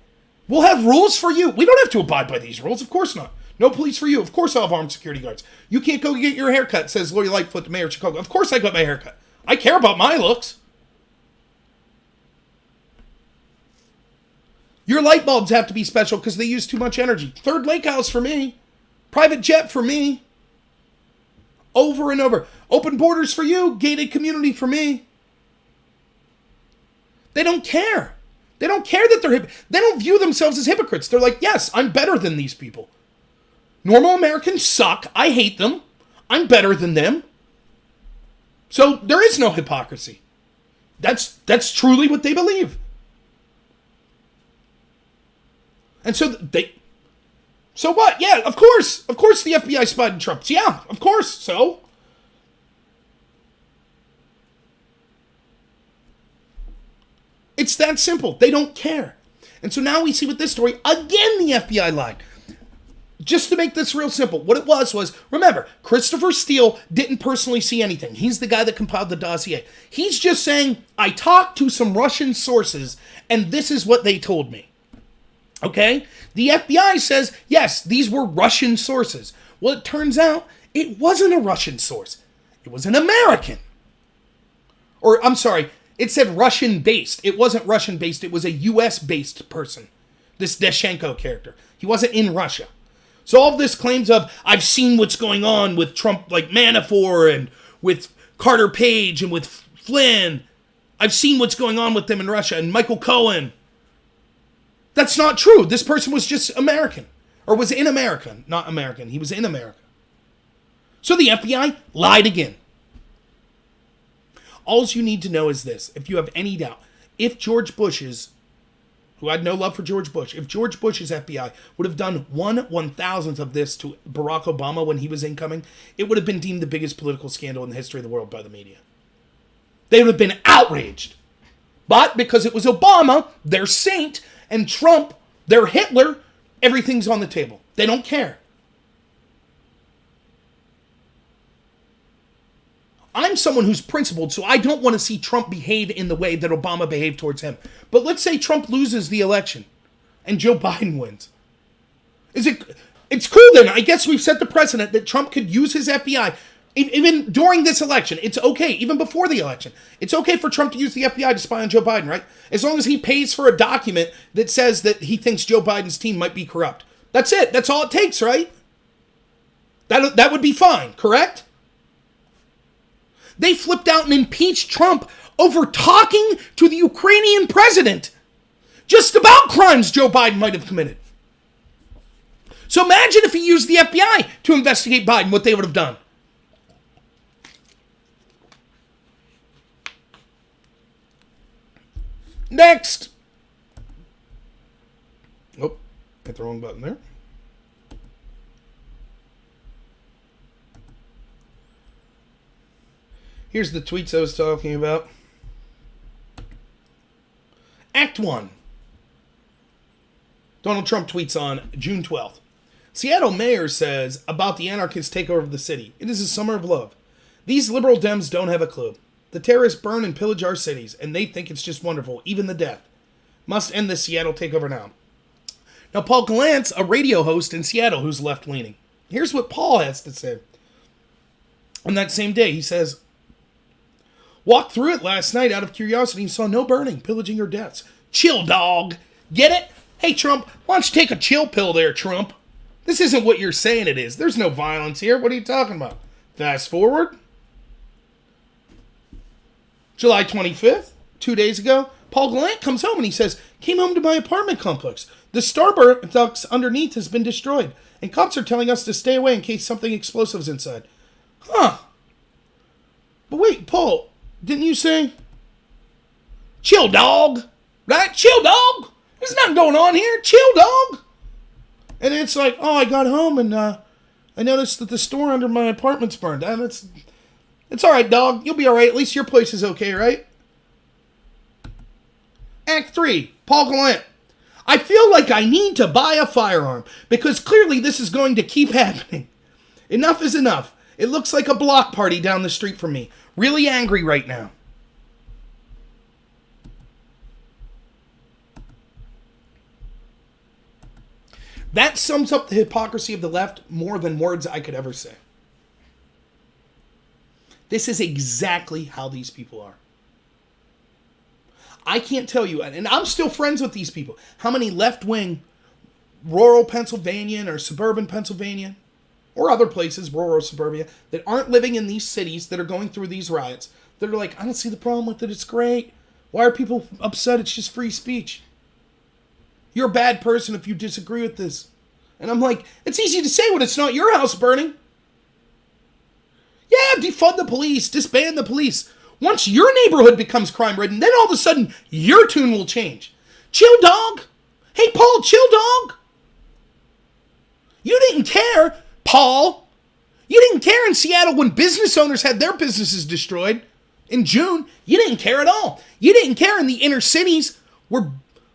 We'll have rules for you. We don't have to abide by these rules. Of course not. No police for you. Of course I'll have armed security guards. You can't go get your haircut, says Lori Lightfoot, the mayor of Chicago. Of course I got my haircut. I care about my looks. Your light bulbs have to be special because they use too much energy. Third lake house for me. Private jet for me. Over and over. Open borders for you. Gated community for me. They don't care. They don't care that they don't view themselves as hypocrites. They're like, yes, I'm better than these people. Normal Americans suck. I hate them. I'm better than them. So there is no hypocrisy. That's truly what they believe. And so so what? Yeah, of course the FBI spied on Trump. Yeah, of course. So it's that simple. They don't care. And so now we see with this story, again, the FBI lied. Just to make this real simple, what it was, remember, Christopher Steele didn't personally see anything. He's the guy that compiled the dossier. He's just saying, I talked to some Russian sources, and this is what they told me. Okay? The FBI says, yes, these were Russian sources. Well, it turns out it wasn't a Russian source. It was an American. Or, I'm sorry, It said Russian-based. It wasn't Russian-based. It was a U.S.-based person. This Deschenko character. He wasn't in Russia. So all of this claims of, I've seen what's going on with Trump, like Manafort, and with Carter Page, and with Flynn. I've seen what's going on with them in Russia, and Michael Cohen. That's not true. This person was just American. Or was in America. Not American. He was in America. So the FBI lied again. All you need to know is this. If you have any doubt. If George Bush's, who had no love for George Bush, if George Bush's FBI would have done 1/1000th of this to Barack Obama when he was incoming, it would have been deemed the biggest political scandal in the history of the world by the media. They would have been outraged. But because it was Obama, their saint, and Trump, their Hitler, everything's on the table. They don't care. I'm someone who's principled, so I don't want to see Trump behave in the way that Obama behaved towards him. But let's say Trump loses the election and Joe Biden wins. It's cool then. I guess we've set the precedent that Trump could use his FBI even during this election. It's okay, even before the election. It's okay for Trump to use the FBI to spy on Joe Biden, right? As long as he pays for a document that says that he thinks Joe Biden's team might be corrupt. That's it. That's all it takes, right? That would be fine, correct? They flipped out and impeached Trump over talking to the Ukrainian president just about crimes Joe Biden might have committed. So imagine if he used the FBI to investigate Biden, what they would have done. Next. Oh, hit the wrong button there. Here's the tweets I was talking about. Act 1. Donald Trump tweets on June 12th. Seattle mayor says about the anarchist takeover of the city. It is a summer of love. These liberal Dems don't have a clue. The terrorists burn and pillage our cities, and they think it's just wonderful, even the death. Must end this Seattle takeover now. Now, Paul Gallant's a radio host in Seattle who's left-leaning. Here's what Paul has to say. On that same day, he says, walked through it last night out of curiosity and saw no burning, pillaging, or deaths. Chill, dog. Get it? Hey, Trump, why don't you take a chill pill there, Trump? This isn't what you're saying it is. There's no violence here. What are you talking about? Fast forward. July 25th, 2 days ago, Paul Gallant comes home and he says, came home to my apartment complex. The Starbucks underneath has been destroyed, and cops are telling us to stay away in case something explosive's inside. Huh. But wait, Paul, didn't you say, chill, dog? Right? Chill, dog? There's nothing going on here. Chill, dog. And it's like, oh, I got home and I noticed that the store under my apartment's burned. And it's all right, dog. You'll be all right. At least your place is okay, right? Act 3, Paul Gallant. I feel like I need to buy a firearm because clearly this is going to keep happening. Enough is enough. It looks like a block party down the street from me. Really angry right now. That sums up the hypocrisy of the left more than words I could ever say. This is exactly how these people are. I can't tell you, and I'm still friends with these people, how many left-wing rural Pennsylvania or suburban Pennsylvania or other places, rural suburbia, that aren't living in these cities that are going through these riots, that are like, I don't see the problem with it, it's great. Why are people upset? It's just free speech. You're a bad person if you disagree with this. And I'm like, it's easy to say when it's not your house burning. Yeah, defund the police, disband the police. Once your neighborhood becomes crime-ridden, then all of a sudden, your tune will change. Chill, dog. Hey, Paul, chill, dog. You didn't care, Paul. You didn't care in Seattle when business owners had their businesses destroyed in June. You didn't care at all. You didn't care in the inner cities where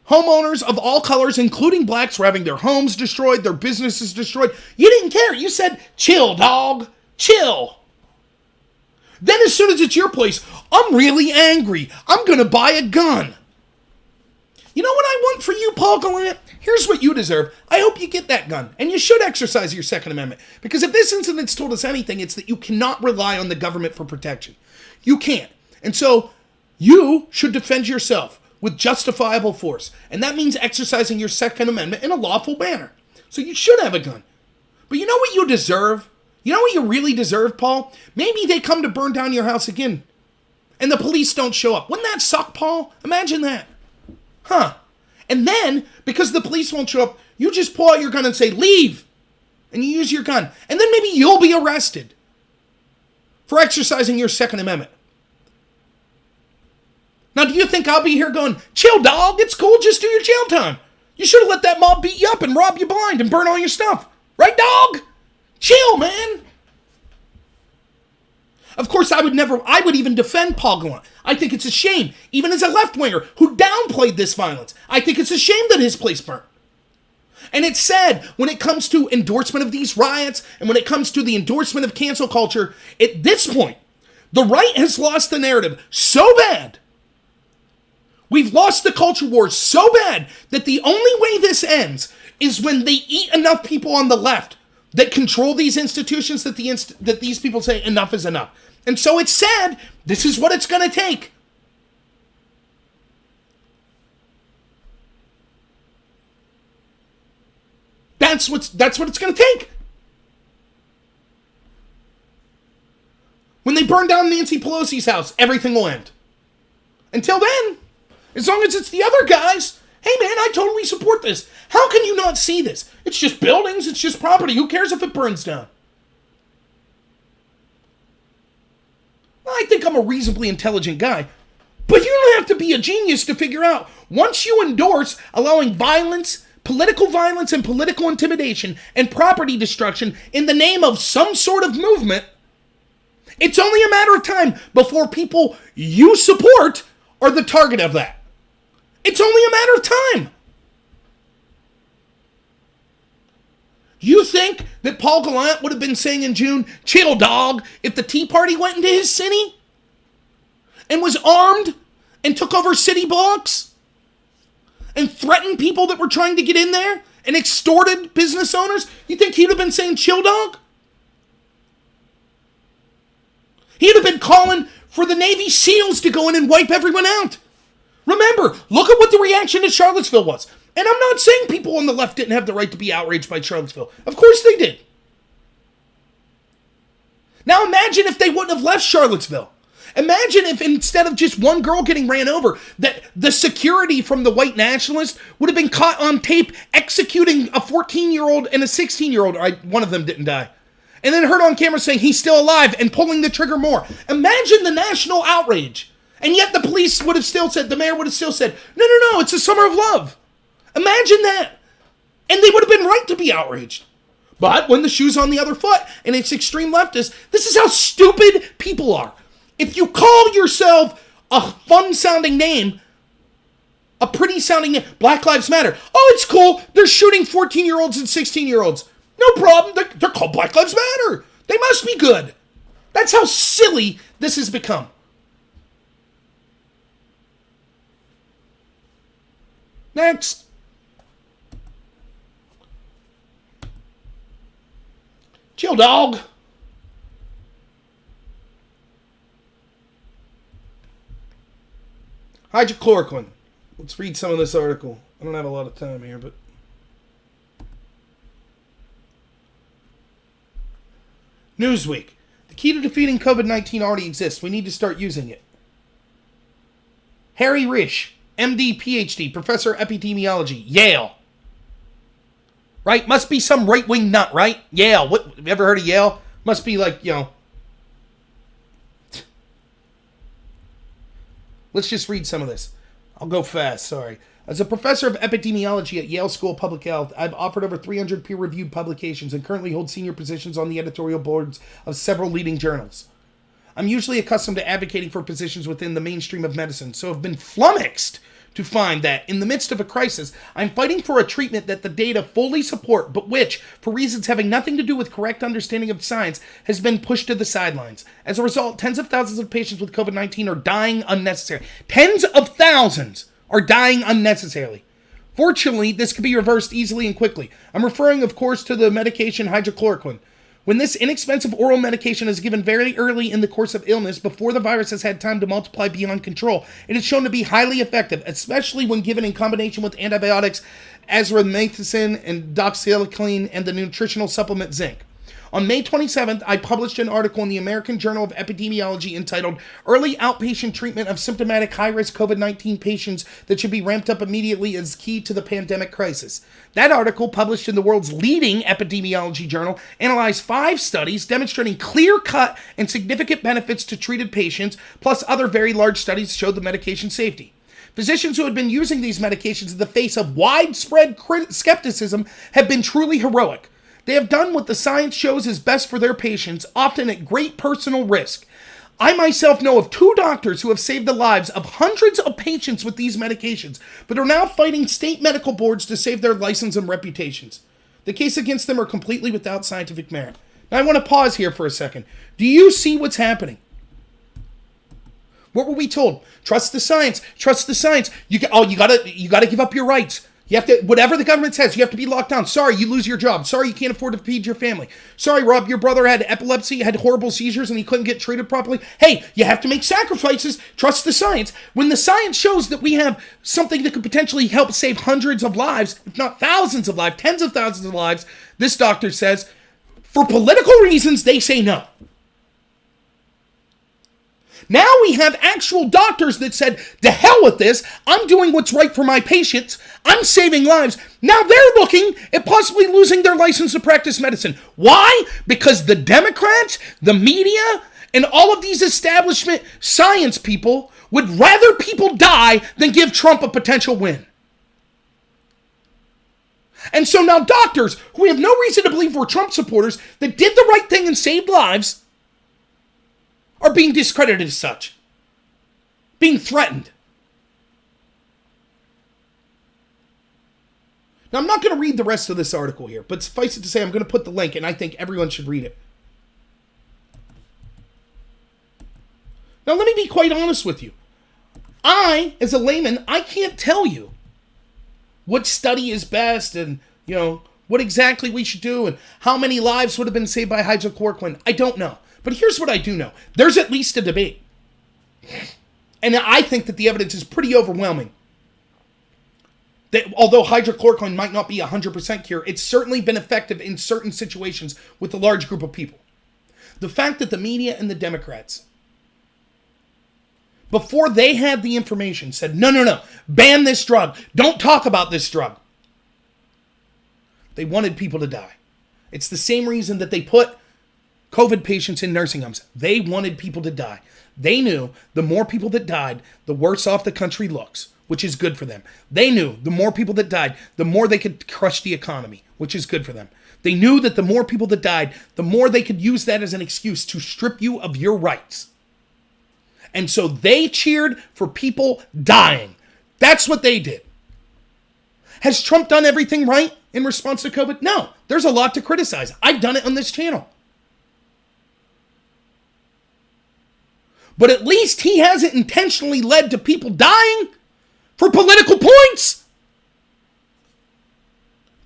homeowners of all colors, including blacks, were having their homes destroyed, their businesses destroyed. You didn't care. You said, chill, dog. Chill. Then as soon as it's your place, I'm really angry. I'm going to buy a gun. You know what I want for you, Paul Gallant? Here's what you deserve. I hope you get that gun. And you should exercise your Second Amendment. Because if this incident's told us anything, it's that you cannot rely on the government for protection. You can't. And so, You should defend yourself with justifiable force. And that means exercising your Second Amendment in a lawful manner. So you should have a gun. But you know what you deserve? You know what you really deserve, Paul? Maybe they come to burn down your house again and the police don't show up. Wouldn't that suck, Paul? Imagine that. Huh. And then, because the police won't show up, you just pull out your gun and say, leave. And you use your gun. And then maybe you'll be arrested for exercising your Second Amendment. Now, do you think I'll be here going, chill, dog, it's cool, just do your jail time? You should have let that mob beat you up and rob you blind and burn all your stuff. Right, dog? Chill, man. Of course, I would even defend Paul Gallant. I think it's a shame, even as a left-winger who downplayed this violence. I think it's a shame that his place burnt. And it's sad when it comes to endorsement of these riots and when it comes to the endorsement of cancel culture, at this point, the right has lost the narrative so bad. We've lost the culture war so bad that the only way this ends is when they eat enough people on the left that control these institutions that these people say enough is enough. And so it's sad. This is what it's going to take. That's what it's going to take. When they burn down Nancy Pelosi's house, everything will end. Until then, as long as it's the other guys, hey man, I totally support this. How can you not see this? It's just buildings, it's just property. Who cares if it burns down? I think I'm a reasonably intelligent guy, but you don't have to be a genius to figure out, once you endorse allowing violence, political violence and political intimidation and property destruction in the name of some sort of movement, it's only a matter of time before people you support are the target of that. It's only a matter of time. You think that Paul Gallant would have been saying in June, chill dog, if the Tea Party went into his city and was armed and took over city blocks and threatened people that were trying to get in there and extorted business owners? You think he'd have been saying chill dog? He'd have been calling for the Navy SEALs to go in and wipe everyone out. Remember, look at what the reaction to Charlottesville was. And I'm not saying people on the left didn't have the right to be outraged by Charlottesville. Of course they did. Now imagine if they wouldn't have left Charlottesville. Imagine if instead of just one girl getting ran over, that the security from the white nationalists would have been caught on tape executing a 14-year-old and a 16-year-old. One of them didn't die. And then heard on camera saying he's still alive and pulling the trigger more. Imagine the national outrage. And yet the police would have still said, the mayor would have still said, no, it's a summer of love. Imagine that. And they would have been right to be outraged. But when the shoe's on the other foot and it's extreme leftists, this is how stupid people are. If you call yourself a fun-sounding name, a pretty-sounding name, Black Lives Matter. Oh, it's cool. They're shooting 14-year-olds and 16-year-olds. No problem. They're called Black Lives Matter. They must be good. That's how silly this has become. Next. Chill, dog. Hydroxychloroquine. Let's read some of this article. I don't have a lot of time here, but... Newsweek. The key to defeating COVID-19 already exists. We need to start using it. Harry Risch, MD, PhD, Professor of Epidemiology, Yale. Right? Must be some right-wing nut, right? Yale. What? Have you ever heard of Yale? Must be like, Let's just read some of this. I'll go fast, sorry. As a professor of epidemiology at Yale School of Public Health, I've authored over 300 peer-reviewed publications and currently hold senior positions on the editorial boards of several leading journals. I'm usually accustomed to advocating for positions within the mainstream of medicine, so have been flummoxed to find that, in the midst of a crisis, I'm fighting for a treatment that the data fully support, but which, for reasons having nothing to do with correct understanding of science, has been pushed to the sidelines. As a result, tens of thousands of patients with COVID-19 are dying unnecessarily. Tens of thousands are dying unnecessarily. Fortunately, this can be reversed easily and quickly. I'm referring, of course, to the medication hydroxychloroquine, When this inexpensive oral medication is given very early in the course of illness, before the virus has had time to multiply beyond control, it is shown to be highly effective, especially when given in combination with antibiotics, azithromycin and doxycycline, and the nutritional supplement zinc. On May 27th, I published an article in the American Journal of Epidemiology entitled Early Outpatient Treatment of Symptomatic High-Risk COVID-19 Patients That Should Be Ramped Up Immediately is Key to the Pandemic Crisis. That article, published in the world's leading epidemiology journal, analyzed 5 studies demonstrating clear-cut and significant benefits to treated patients, plus other very large studies showed the medication safety. Physicians who had been using these medications in the face of widespread skepticism have been truly heroic. They have done what the science shows is best for their patients, often at great personal risk. I myself know of 2 doctors who have saved the lives of hundreds of patients with these medications, but are now fighting state medical boards to save their license and reputations. The case against them are completely without scientific merit. Now I want to pause here for a second. Do you see what's happening? What were we told? Trust the science. Trust the science. You gotta give up your rights. You have to, whatever the government says, you have to be locked down. Sorry, you lose your job. Sorry, you can't afford to feed your family. Sorry, Rob, your brother had epilepsy, had horrible seizures, and he couldn't get treated properly. Hey, you have to make sacrifices. Trust the science. When the science shows that we have something that could potentially help save hundreds of lives, if not thousands of lives, tens of thousands of lives, this doctor says, for political reasons, they say no. Now we have actual doctors that said, to hell with this, I'm doing what's right for my patients, I'm saving lives. Now they're looking at possibly losing their license to practice medicine. Why? Because the Democrats, the media, and all of these establishment science people would rather people die than give Trump a potential win. And so now doctors, who have no reason to believe were Trump supporters, that did the right thing and saved lives, are being discredited as such. Being threatened. Now, I'm not going to read the rest of this article here, but suffice it to say, I'm going to put the link, and I think everyone should read it. Now, let me be quite honest with you. I, as a layman, I can't tell you what study is best and, what exactly we should do and how many lives would have been saved by hydroxychloroquine. I don't know. But here's what I do know. There's at least a debate. And I think that the evidence is pretty overwhelming. That although hydroxychloroquine might not be a 100% cure, it's certainly been effective in certain situations with a large group of people. The fact that the media and the Democrats, before they had the information, said, no, ban this drug. Don't talk about this drug. They wanted people to die. It's the same reason that they put COVID patients in nursing homes. They wanted people to die. They knew the more people that died, the worse off the country looks, which is good for them. They knew the more people that died, the more they could crush the economy, which is good for them. They knew that the more people that died, the more they could use that as an excuse to strip you of your rights. And so they cheered for people dying. That's what they did. Has Trump done everything right in response to COVID? No. There's a lot to criticize. I've done it on this channel. But at least he hasn't intentionally led to people dying for political points.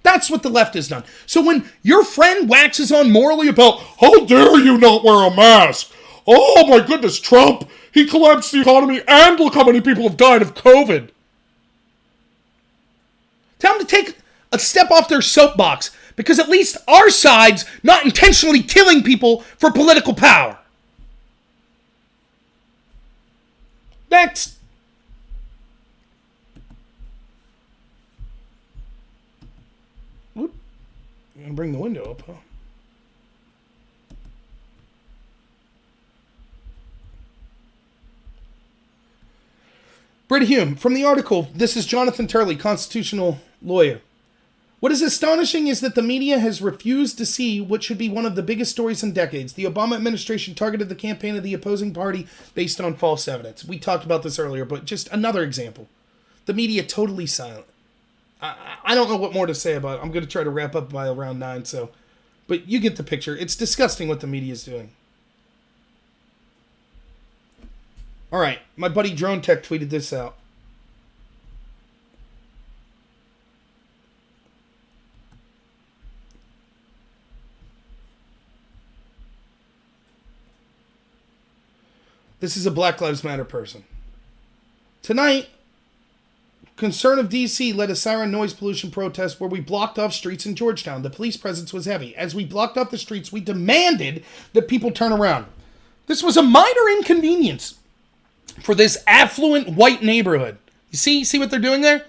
That's what the left has done. So when your friend waxes on morally about, how dare you not wear a mask? Oh my goodness, Trump, he collapsed the economy and look how many people have died of COVID. Tell them to take a step off their soapbox because at least our side's not intentionally killing people for political power. Next. Whoop. I'm going to bring the window up, huh? Britt Hume, from the article, this is Jonathan Turley, constitutional lawyer. What is astonishing is that the media has refused to see what should be one of the biggest stories in decades. The Obama administration targeted the campaign of the opposing party based on false evidence. We talked about this earlier, but just another example. The media totally silent. I don't know what more to say about it. I'm going to try to wrap up by around 9, but you get the picture. It's disgusting what the media is doing. All right, my buddy Drone Tech tweeted this out. This is a Black Lives Matter person. Tonight, concern of D.C. led a siren noise pollution protest where we blocked off streets in Georgetown. The police presence was heavy. As we blocked off the streets, we demanded that people turn around. This was a minor inconvenience for this affluent white neighborhood. You see what they're doing there?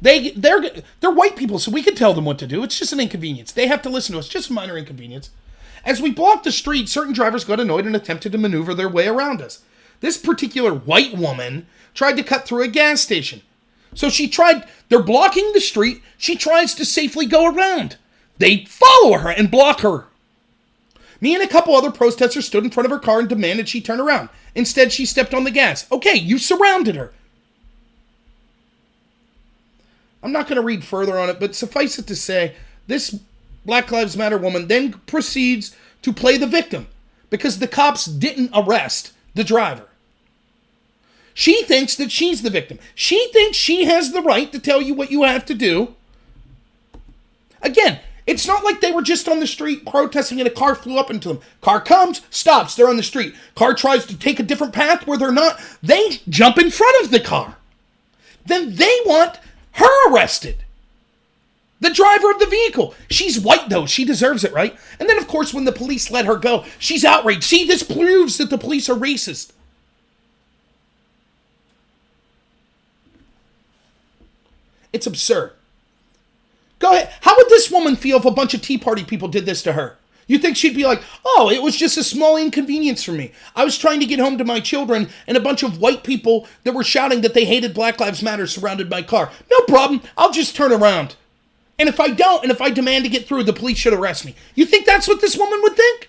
They're white people, so we can tell them what to do. It's just an inconvenience. They have to listen to us. Just a minor inconvenience. As we blocked the street, certain drivers got annoyed and attempted to maneuver their way around us. This particular white woman tried to cut through a gas station. So they're blocking the street. She tries to safely go around. They follow her and block her. Me and a couple other protesters stood in front of her car and demanded she turn around. Instead, she stepped on the gas. Okay, you surrounded her. I'm not going to read further on it, but suffice it to say, this Black Lives Matter woman then proceeds to play the victim because the cops didn't arrest the driver. She thinks that she's the victim. She thinks she has the right to tell you what you have to do. Again, it's not like they were just on the street protesting and a car flew up into them. Car comes, stops, they're on the street. Car tries to take a different path where they're not. They jump in front of the car. Then they want her arrested. The driver of the vehicle. She's white though. She deserves it, right? And then of course when the police let her go, she's outraged. See, this proves that the police are racist. It's absurd. Go ahead. How would this woman feel if a bunch of Tea Party people did this to her? You think she'd be like, oh, it was just a small inconvenience for me. I was trying to get home to my children and a bunch of white people that were shouting that they hated Black Lives Matter surrounded my car. No problem. I'll just turn around. And if I don't, and if I demand to get through, the police should arrest me. You think that's what this woman would think?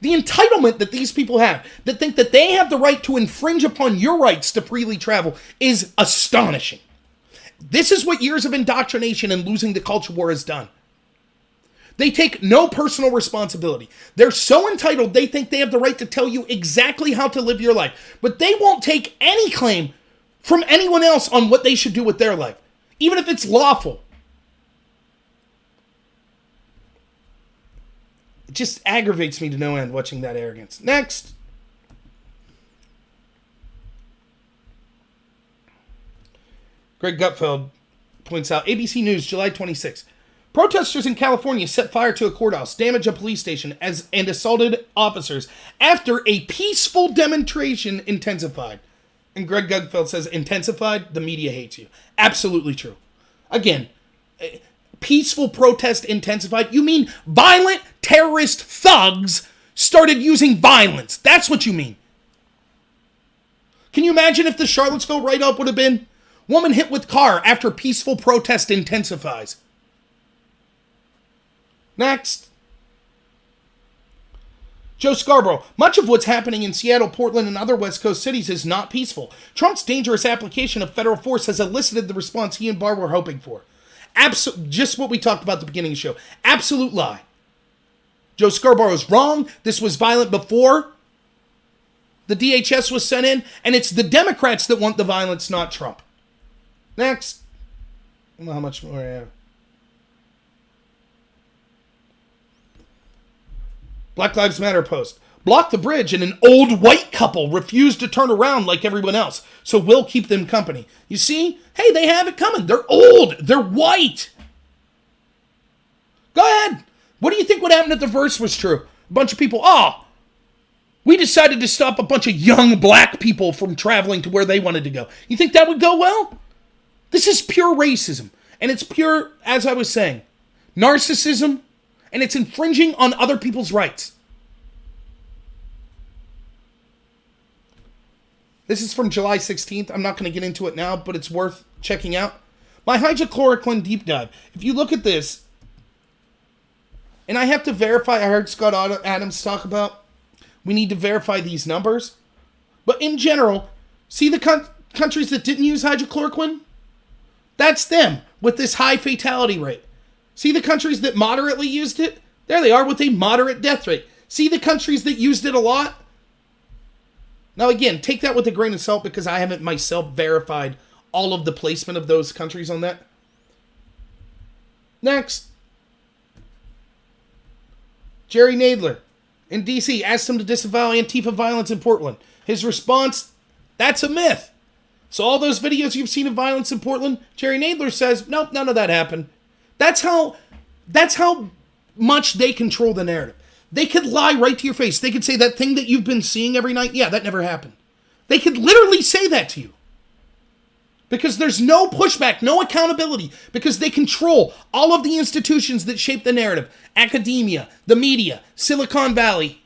The entitlement that these people have, that think that they have the right to infringe upon your rights to freely travel, is astonishing. This is what years of indoctrination and losing the culture war has done. They take no personal responsibility. They're so entitled, they think they have the right to tell you exactly how to live your life. But they won't take any claim from anyone else on what they should do with their life, even if it's lawful. It just aggravates me to no end watching that arrogance. Next. Greg Gutfeld points out, ABC News, July 26. Protesters in California set fire to a courthouse, damaged a police station, and assaulted officers after a peaceful demonstration intensified. And Greg Gutfeld says, intensified? The media hates you. Absolutely true. Again, peaceful protest intensified? You mean violent terrorist thugs started using violence. That's what you mean. Can you imagine if the Charlottesville write-up would have been, woman hit with car after peaceful protest intensifies? Next. Joe Scarborough. Much of what's happening in Seattle, Portland, and other West Coast cities is not peaceful. Trump's dangerous application of federal force has elicited the response he and Barr were hoping for. Just what we talked about at the beginning of the show. Absolute lie. Joe Scarborough is wrong. This was violent before the DHS was sent in, and it's the Democrats that want the violence, not Trump. Next. I don't know how much more I have. Black Lives Matter post. Blocked the bridge and an old white couple refused to turn around like everyone else, so we'll keep them company. You see? Hey, they have it coming. They're old. They're white. Go ahead. What do you think would happen if the verse was true? A bunch of people, we decided to stop a bunch of young black people from traveling to where they wanted to go. You think that would go well? This is pure racism. And it's pure, as I was saying, narcissism. And it's infringing on other people's rights. This is from July 16th. I'm not going to get into it now, but it's worth checking out. My hydroxychloroquine deep dive. If you look at this, and I have to verify, I heard Scott Adams talk about, we need to verify these numbers. But in general, see the countries that didn't use hydroxychloroquine? That's them with this high fatality rate. See the countries that moderately used it? There they are with a moderate death rate. See the countries that used it a lot? Now again, take that with a grain of salt because I haven't myself verified all of the placement of those countries on that. Next. Jerry Nadler. in D.C. asked him to disavow Antifa violence in Portland. His response, that's a myth. So all those videos you've seen of violence in Portland, Jerry Nadler says, nope, none of that happened. That's how much they control the narrative. They could lie right to your face. They could say that thing that you've been seeing every night, yeah, that never happened. They could literally say that to you. Because there's no pushback, no accountability, because they control all of the institutions that shape the narrative. Academia, the media, Silicon Valley.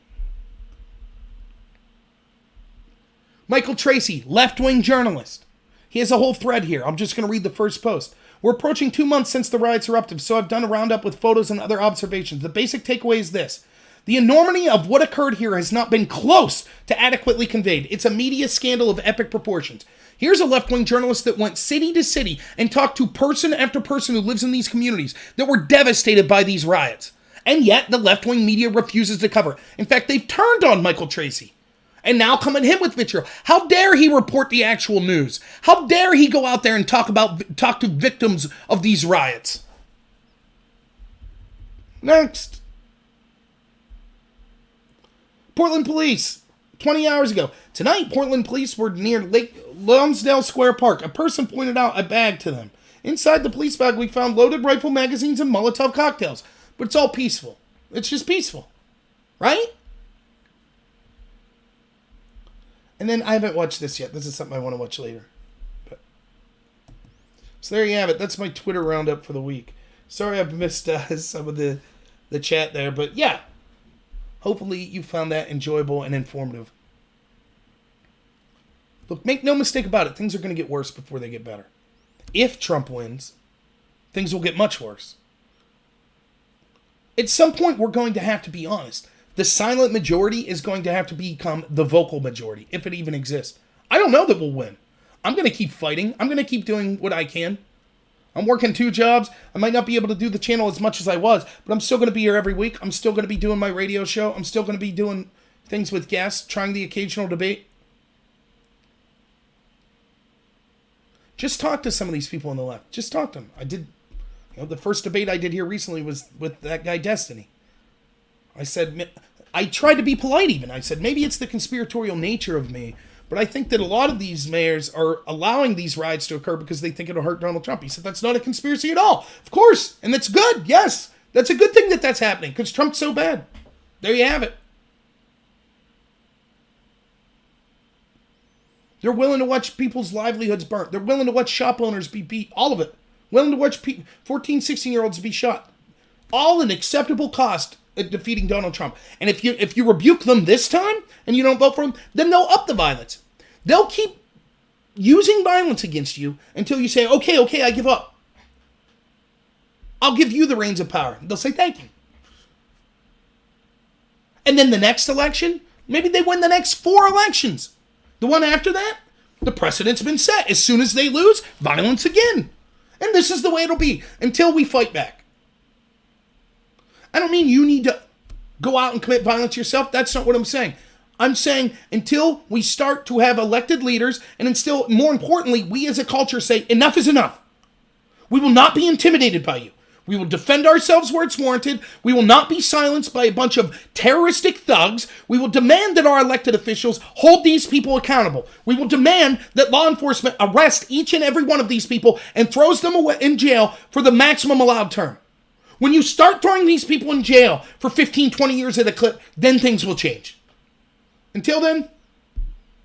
Michael Tracy, left-wing journalist. He has a whole thread here. I'm just going to read the first post. We're approaching 2 months since the riots erupted, so I've done a roundup with photos and other observations. The basic takeaway is this. The enormity of what occurred here has not been close to adequately conveyed. It's a media scandal of epic proportions. Here's a left-wing journalist that went city to city and talked to person after person who lives in these communities that were devastated by these riots. And yet, the left-wing media refuses to cover it. In fact, they've turned on Michael Tracy. And now come at him with vitriol. How dare he report the actual news? How dare he go out there and talk to victims of these riots? Next. Portland police, 20 hours ago. Tonight, Portland police were near Lake Lonsdale Square Park. A person pointed out a bag to them. Inside the police bag, we found loaded rifle magazines and Molotov cocktails. But it's all peaceful. It's just peaceful. Right? And then I haven't watched this yet. This is something I want to watch later. So there you have it. That's my Twitter roundup for the week. Sorry I've missed some of the chat there. But yeah. Hopefully you found that enjoyable and informative. Look, make no mistake about it. Things are going to get worse before they get better. If Trump wins, things will get much worse. At some point, we're going to have to be honest. The silent majority is going to have to become the vocal majority, if it even exists. I don't know that we'll win. I'm going to keep fighting. I'm going to keep doing what I can. I'm working 2 jobs. I might not be able to do the channel as much as I was, but I'm still going to be here every week. I'm still going to be doing my radio show. I'm still going to be doing things with guests, trying the occasional debate. Just talk to some of these people on the left. Just talk to them. I did, the first debate I did here recently was with that guy Destiny. I said, I tried to be polite even. I said, maybe it's the conspiratorial nature of me, but I think that a lot of these mayors are allowing these riots to occur because they think it'll hurt Donald Trump. He said, that's not a conspiracy at all. Of course. And that's good. Yes. That's a good thing that that's happening because Trump's so bad. There you have it. They're willing to watch people's livelihoods burnt. They're willing to watch shop owners be beat. All of it. Willing to watch 14, 16-year-olds be shot. All an acceptable cost at defeating Donald Trump. And if you rebuke them this time and you don't vote for them, then they'll up the violence. They'll keep using violence against you until you say, okay, I give up. I'll give you the reins of power. They'll say, thank you. And then the next election, maybe they win the next 4 elections. The one after that, the precedent's been set. As soon as they lose, violence again. And this is the way it'll be until we fight back. I don't mean you need to go out and commit violence yourself. That's not what I'm saying. I'm saying until we start to have elected leaders and until, more importantly, we as a culture say enough is enough. We will not be intimidated by you. We will defend ourselves where it's warranted. We will not be silenced by a bunch of terroristic thugs. We will demand that our elected officials hold these people accountable. We will demand that law enforcement arrest each and every one of these people and throws them away in jail for the maximum allowed term. When you start throwing these people in jail for 15, 20 years at a clip, then things will change. Until then,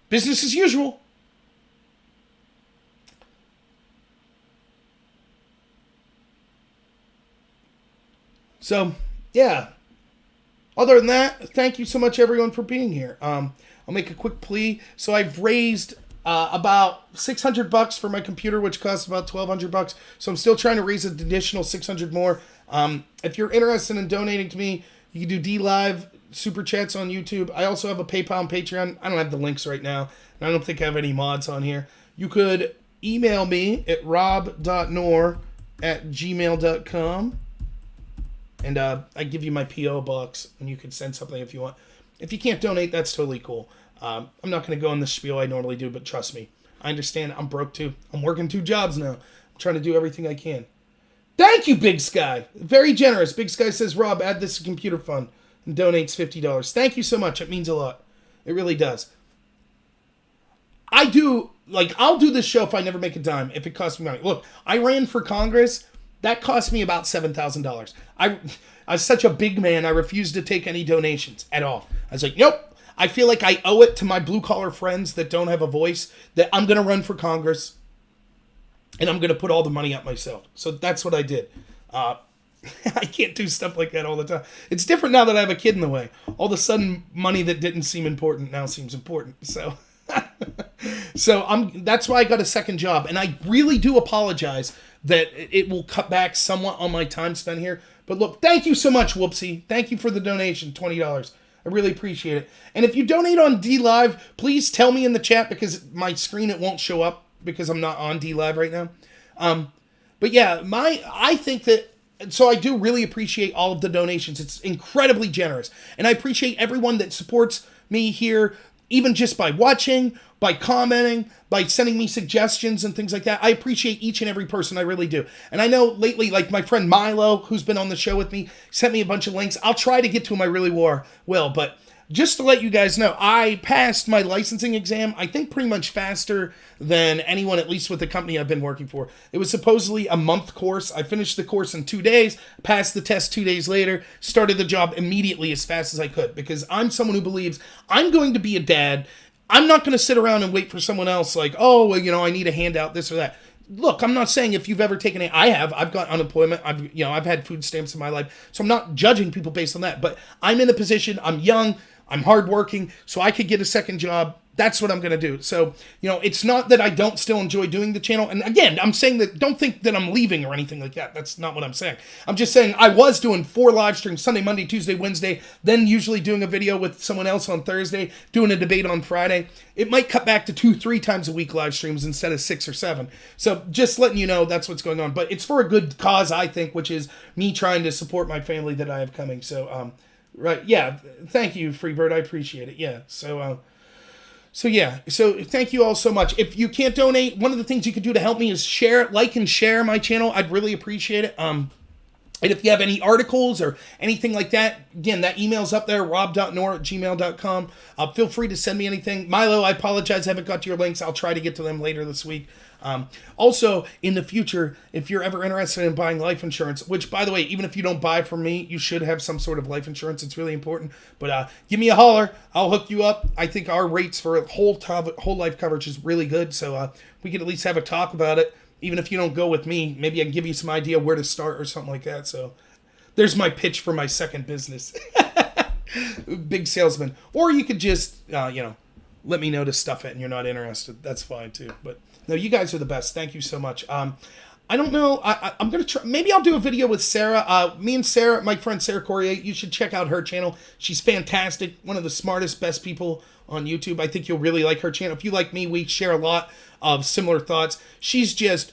business as usual. So, yeah. Other than that, thank you so much, everyone, for being here. I'll make a quick plea. So I've raised about $600 for my computer, which costs about $1,200. So I'm still trying to raise an additional $600 more. If you're interested in donating to me, you can do D-Live, Super Chats on YouTube. I also have a PayPal and Patreon. I don't have the links right now, and I don't think I have any mods on here. You could email me at rob.noor@gmail.com. And I give you my P.O. box, and you can send something if you want. If you can't donate, that's totally cool. I'm not going to go in the spiel I normally do, but trust me. I understand. I'm broke, too. I'm working 2 jobs now. I'm trying to do everything I can. Thank you, Big Sky. Very generous. Big Sky says, Rob, add this to computer fund. and donates $50. Thank you so much. It means a lot. It really does. I'll do this show if I never make a dime, if it costs me money. Look, I ran for Congress. That cost me about $7,000. I was such a big man, I refused to take any donations at all. I was like, nope. I feel like I owe it to my blue-collar friends that don't have a voice that I'm going to run for Congress, and I'm going to put all the money up myself. So that's what I did. I can't do stuff like that all the time. It's different now that I have a kid in the way. All of a sudden, money that didn't seem important now seems important. So... that's why I got a second job, and I really do apologize that it will cut back somewhat on my time spent here. But look, thank you so much, Whoopsie. Thank you for the donation, $20. I really appreciate it. And if you donate on DLive, please tell me in the chat, because my screen, it won't show up because I'm not on DLive right now. But yeah, I think that, so I do really appreciate all of the donations. It's incredibly generous. And I appreciate everyone that supports me here, even just by watching, by commenting, by sending me suggestions and things like that. I appreciate each and every person, I really do. And I know lately, like my friend Milo, who's been on the show with me, sent me a bunch of links. I'll try to get to them, I really will. But just to let you guys know, I passed my licensing exam, I think pretty much faster than anyone, at least with the company I've been working for. It was supposedly a month course. I finished the course in 2 days, passed the test 2 days later, started the job immediately as fast as I could, because I'm someone who believes I'm going to be a dad. I'm not going to sit around and wait for someone else like, oh, well, I need a handout, this or that. Look, I'm not saying if you've ever taken it. I've got unemployment. I've had food stamps in my life. So I'm not judging people based on that. But I'm in a position, I'm young, I'm hardworking, so I could get a second job. That's what I'm going to do. So, it's not that I don't still enjoy doing the channel. And again, I'm saying that, don't think that I'm leaving or anything like that. That's not what I'm saying. I'm just saying I was doing 4 live streams, Sunday, Monday, Tuesday, Wednesday, then usually doing a video with someone else on Thursday, doing a debate on Friday. It might cut back to 2-3 times a week live streams instead of 6 or 7. So just letting you know that's what's going on. But it's for a good cause, I think, which is me trying to support my family that I have coming. So, right. Yeah. Thank you, Freebird. I appreciate it. Yeah. So thank you all so much. If you can't donate, one of the things you could do to help me is like and share my channel. I'd really appreciate it. And if you have any articles or anything like that, again, that email's up there, rob.nor@gmail.com. Feel free to send me anything. Milo, I apologize, I haven't got to your links. I'll try to get to them later this week. Also, in the future, if you're ever interested in buying life insurance, which, by the way, even if you don't buy from me, you should have some sort of life insurance. It's really important. But give me a holler. I'll hook you up. I think our rates for whole life coverage is really good. So we could at least have a talk about it. Even if you don't go with me, maybe I can give you some idea where to start or something like that. So there's my pitch for my second business. Big salesman. Or you could just, let me know to stuff it and you're not interested. That's fine too. But no, you guys are the best. Thank you so much. I don't know. I'm going to try. Maybe I'll do a video with Sarah. Me and Sarah, my friend Sarah Corrier, you should check out her channel. She's fantastic. One of the smartest, best people on YouTube. I think you'll really like her channel. If you like me, we share a lot of similar thoughts. She's just,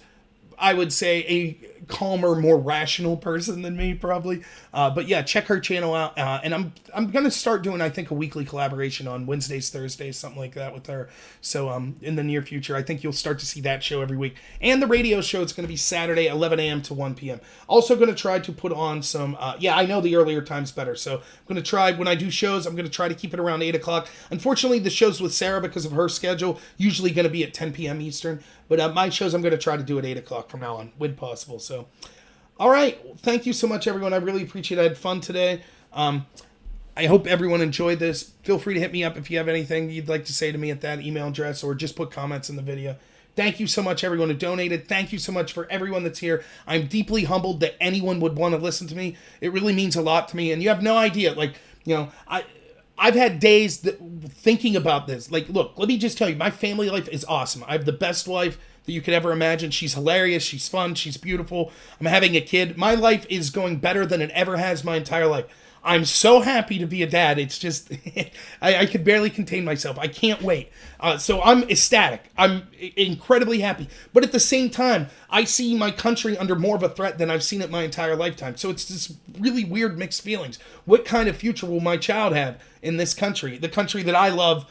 I would say, a calmer, more rational person than me, probably. But yeah, check her channel out. And I'm going to start doing, I think, a weekly collaboration on Wednesdays, Thursdays, something like that with her. So in the near future, I think you'll start to see that show every week. And the radio show, it's going to be Saturday, 11 a.m. to 1 p.m. Also going to try to put on some, I know the earlier time's better. So I'm going to try, when I do shows, I'm going to try to keep it around 8 o'clock. Unfortunately, the shows with Sarah, because of her schedule, usually going to be at 10 p.m. Eastern. But my shows, I'm going to try to do at 8 o'clock from now on, when possible. So, all right. Thank you so much, everyone. I really appreciate it. I had fun today. I hope everyone enjoyed this. Feel free to hit me up if you have anything you'd like to say to me at that email address, or just put comments in the video. Thank you so much, everyone who donated. Thank you so much for everyone that's here. I'm deeply humbled that anyone would want to listen to me. It really means a lot to me. And you have no idea. I've had days thinking about this. Look, let me just tell you, my family life is awesome. I have the best wife that you could ever imagine. She's hilarious. She's fun. She's beautiful. I'm having a kid. My life is going better than it ever has my entire life. I'm so happy to be a dad. It's just, I could barely contain myself. I can't wait. So I'm ecstatic. I'm incredibly happy. But at the same time, I see my country under more of a threat than I've seen it my entire lifetime. So it's this really weird mixed feelings. What kind of future will my child have in this country? The country that I love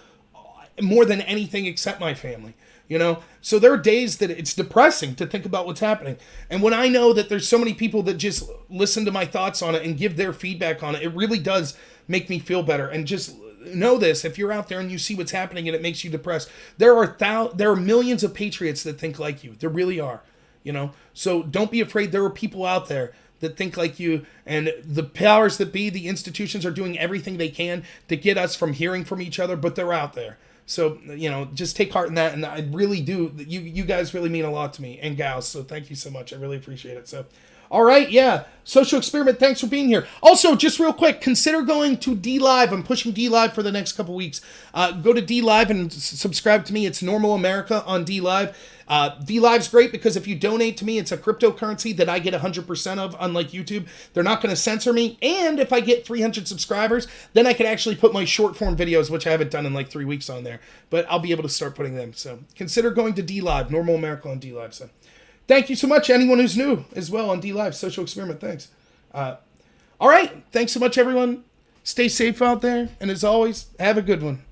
more than anything except my family. you know? So there are days that it's depressing to think about what's happening. And when I know that there's so many people that just listen to my thoughts on it and give their feedback on it, it really does make me feel better. And just know this, if you're out there and you see what's happening and it makes you depressed, there are millions of patriots that think like you. There really are, you know? So don't be afraid. There are people out there that think like you, and the powers that be, the institutions are doing everything they can to get us from hearing from each other, but they're out there. So, you know, just take heart in that, and I really do. You guys really mean a lot to me, and gals, so thank you so much. I really appreciate it. So, all right, yeah, Social Experiment, thanks for being here. Also, just real quick, consider going to DLive. I'm pushing DLive for the next couple weeks. Go to DLive and subscribe to me. It's Normal America on DLive. DLive's great because if you donate to me, it's a cryptocurrency that I get 100% of, unlike YouTube. They're not going to censor me. And if I get 300 subscribers, then I can actually put my short form videos, which I haven't done in like 3 weeks, on there. But I'll be able to start putting them. So consider going to DLive, Normal America on DLive. So thank you so much. Anyone who's new as well on DLive, Social Experiment, thanks. All right. Thanks so much, everyone. Stay safe out there. And as always, have a good one.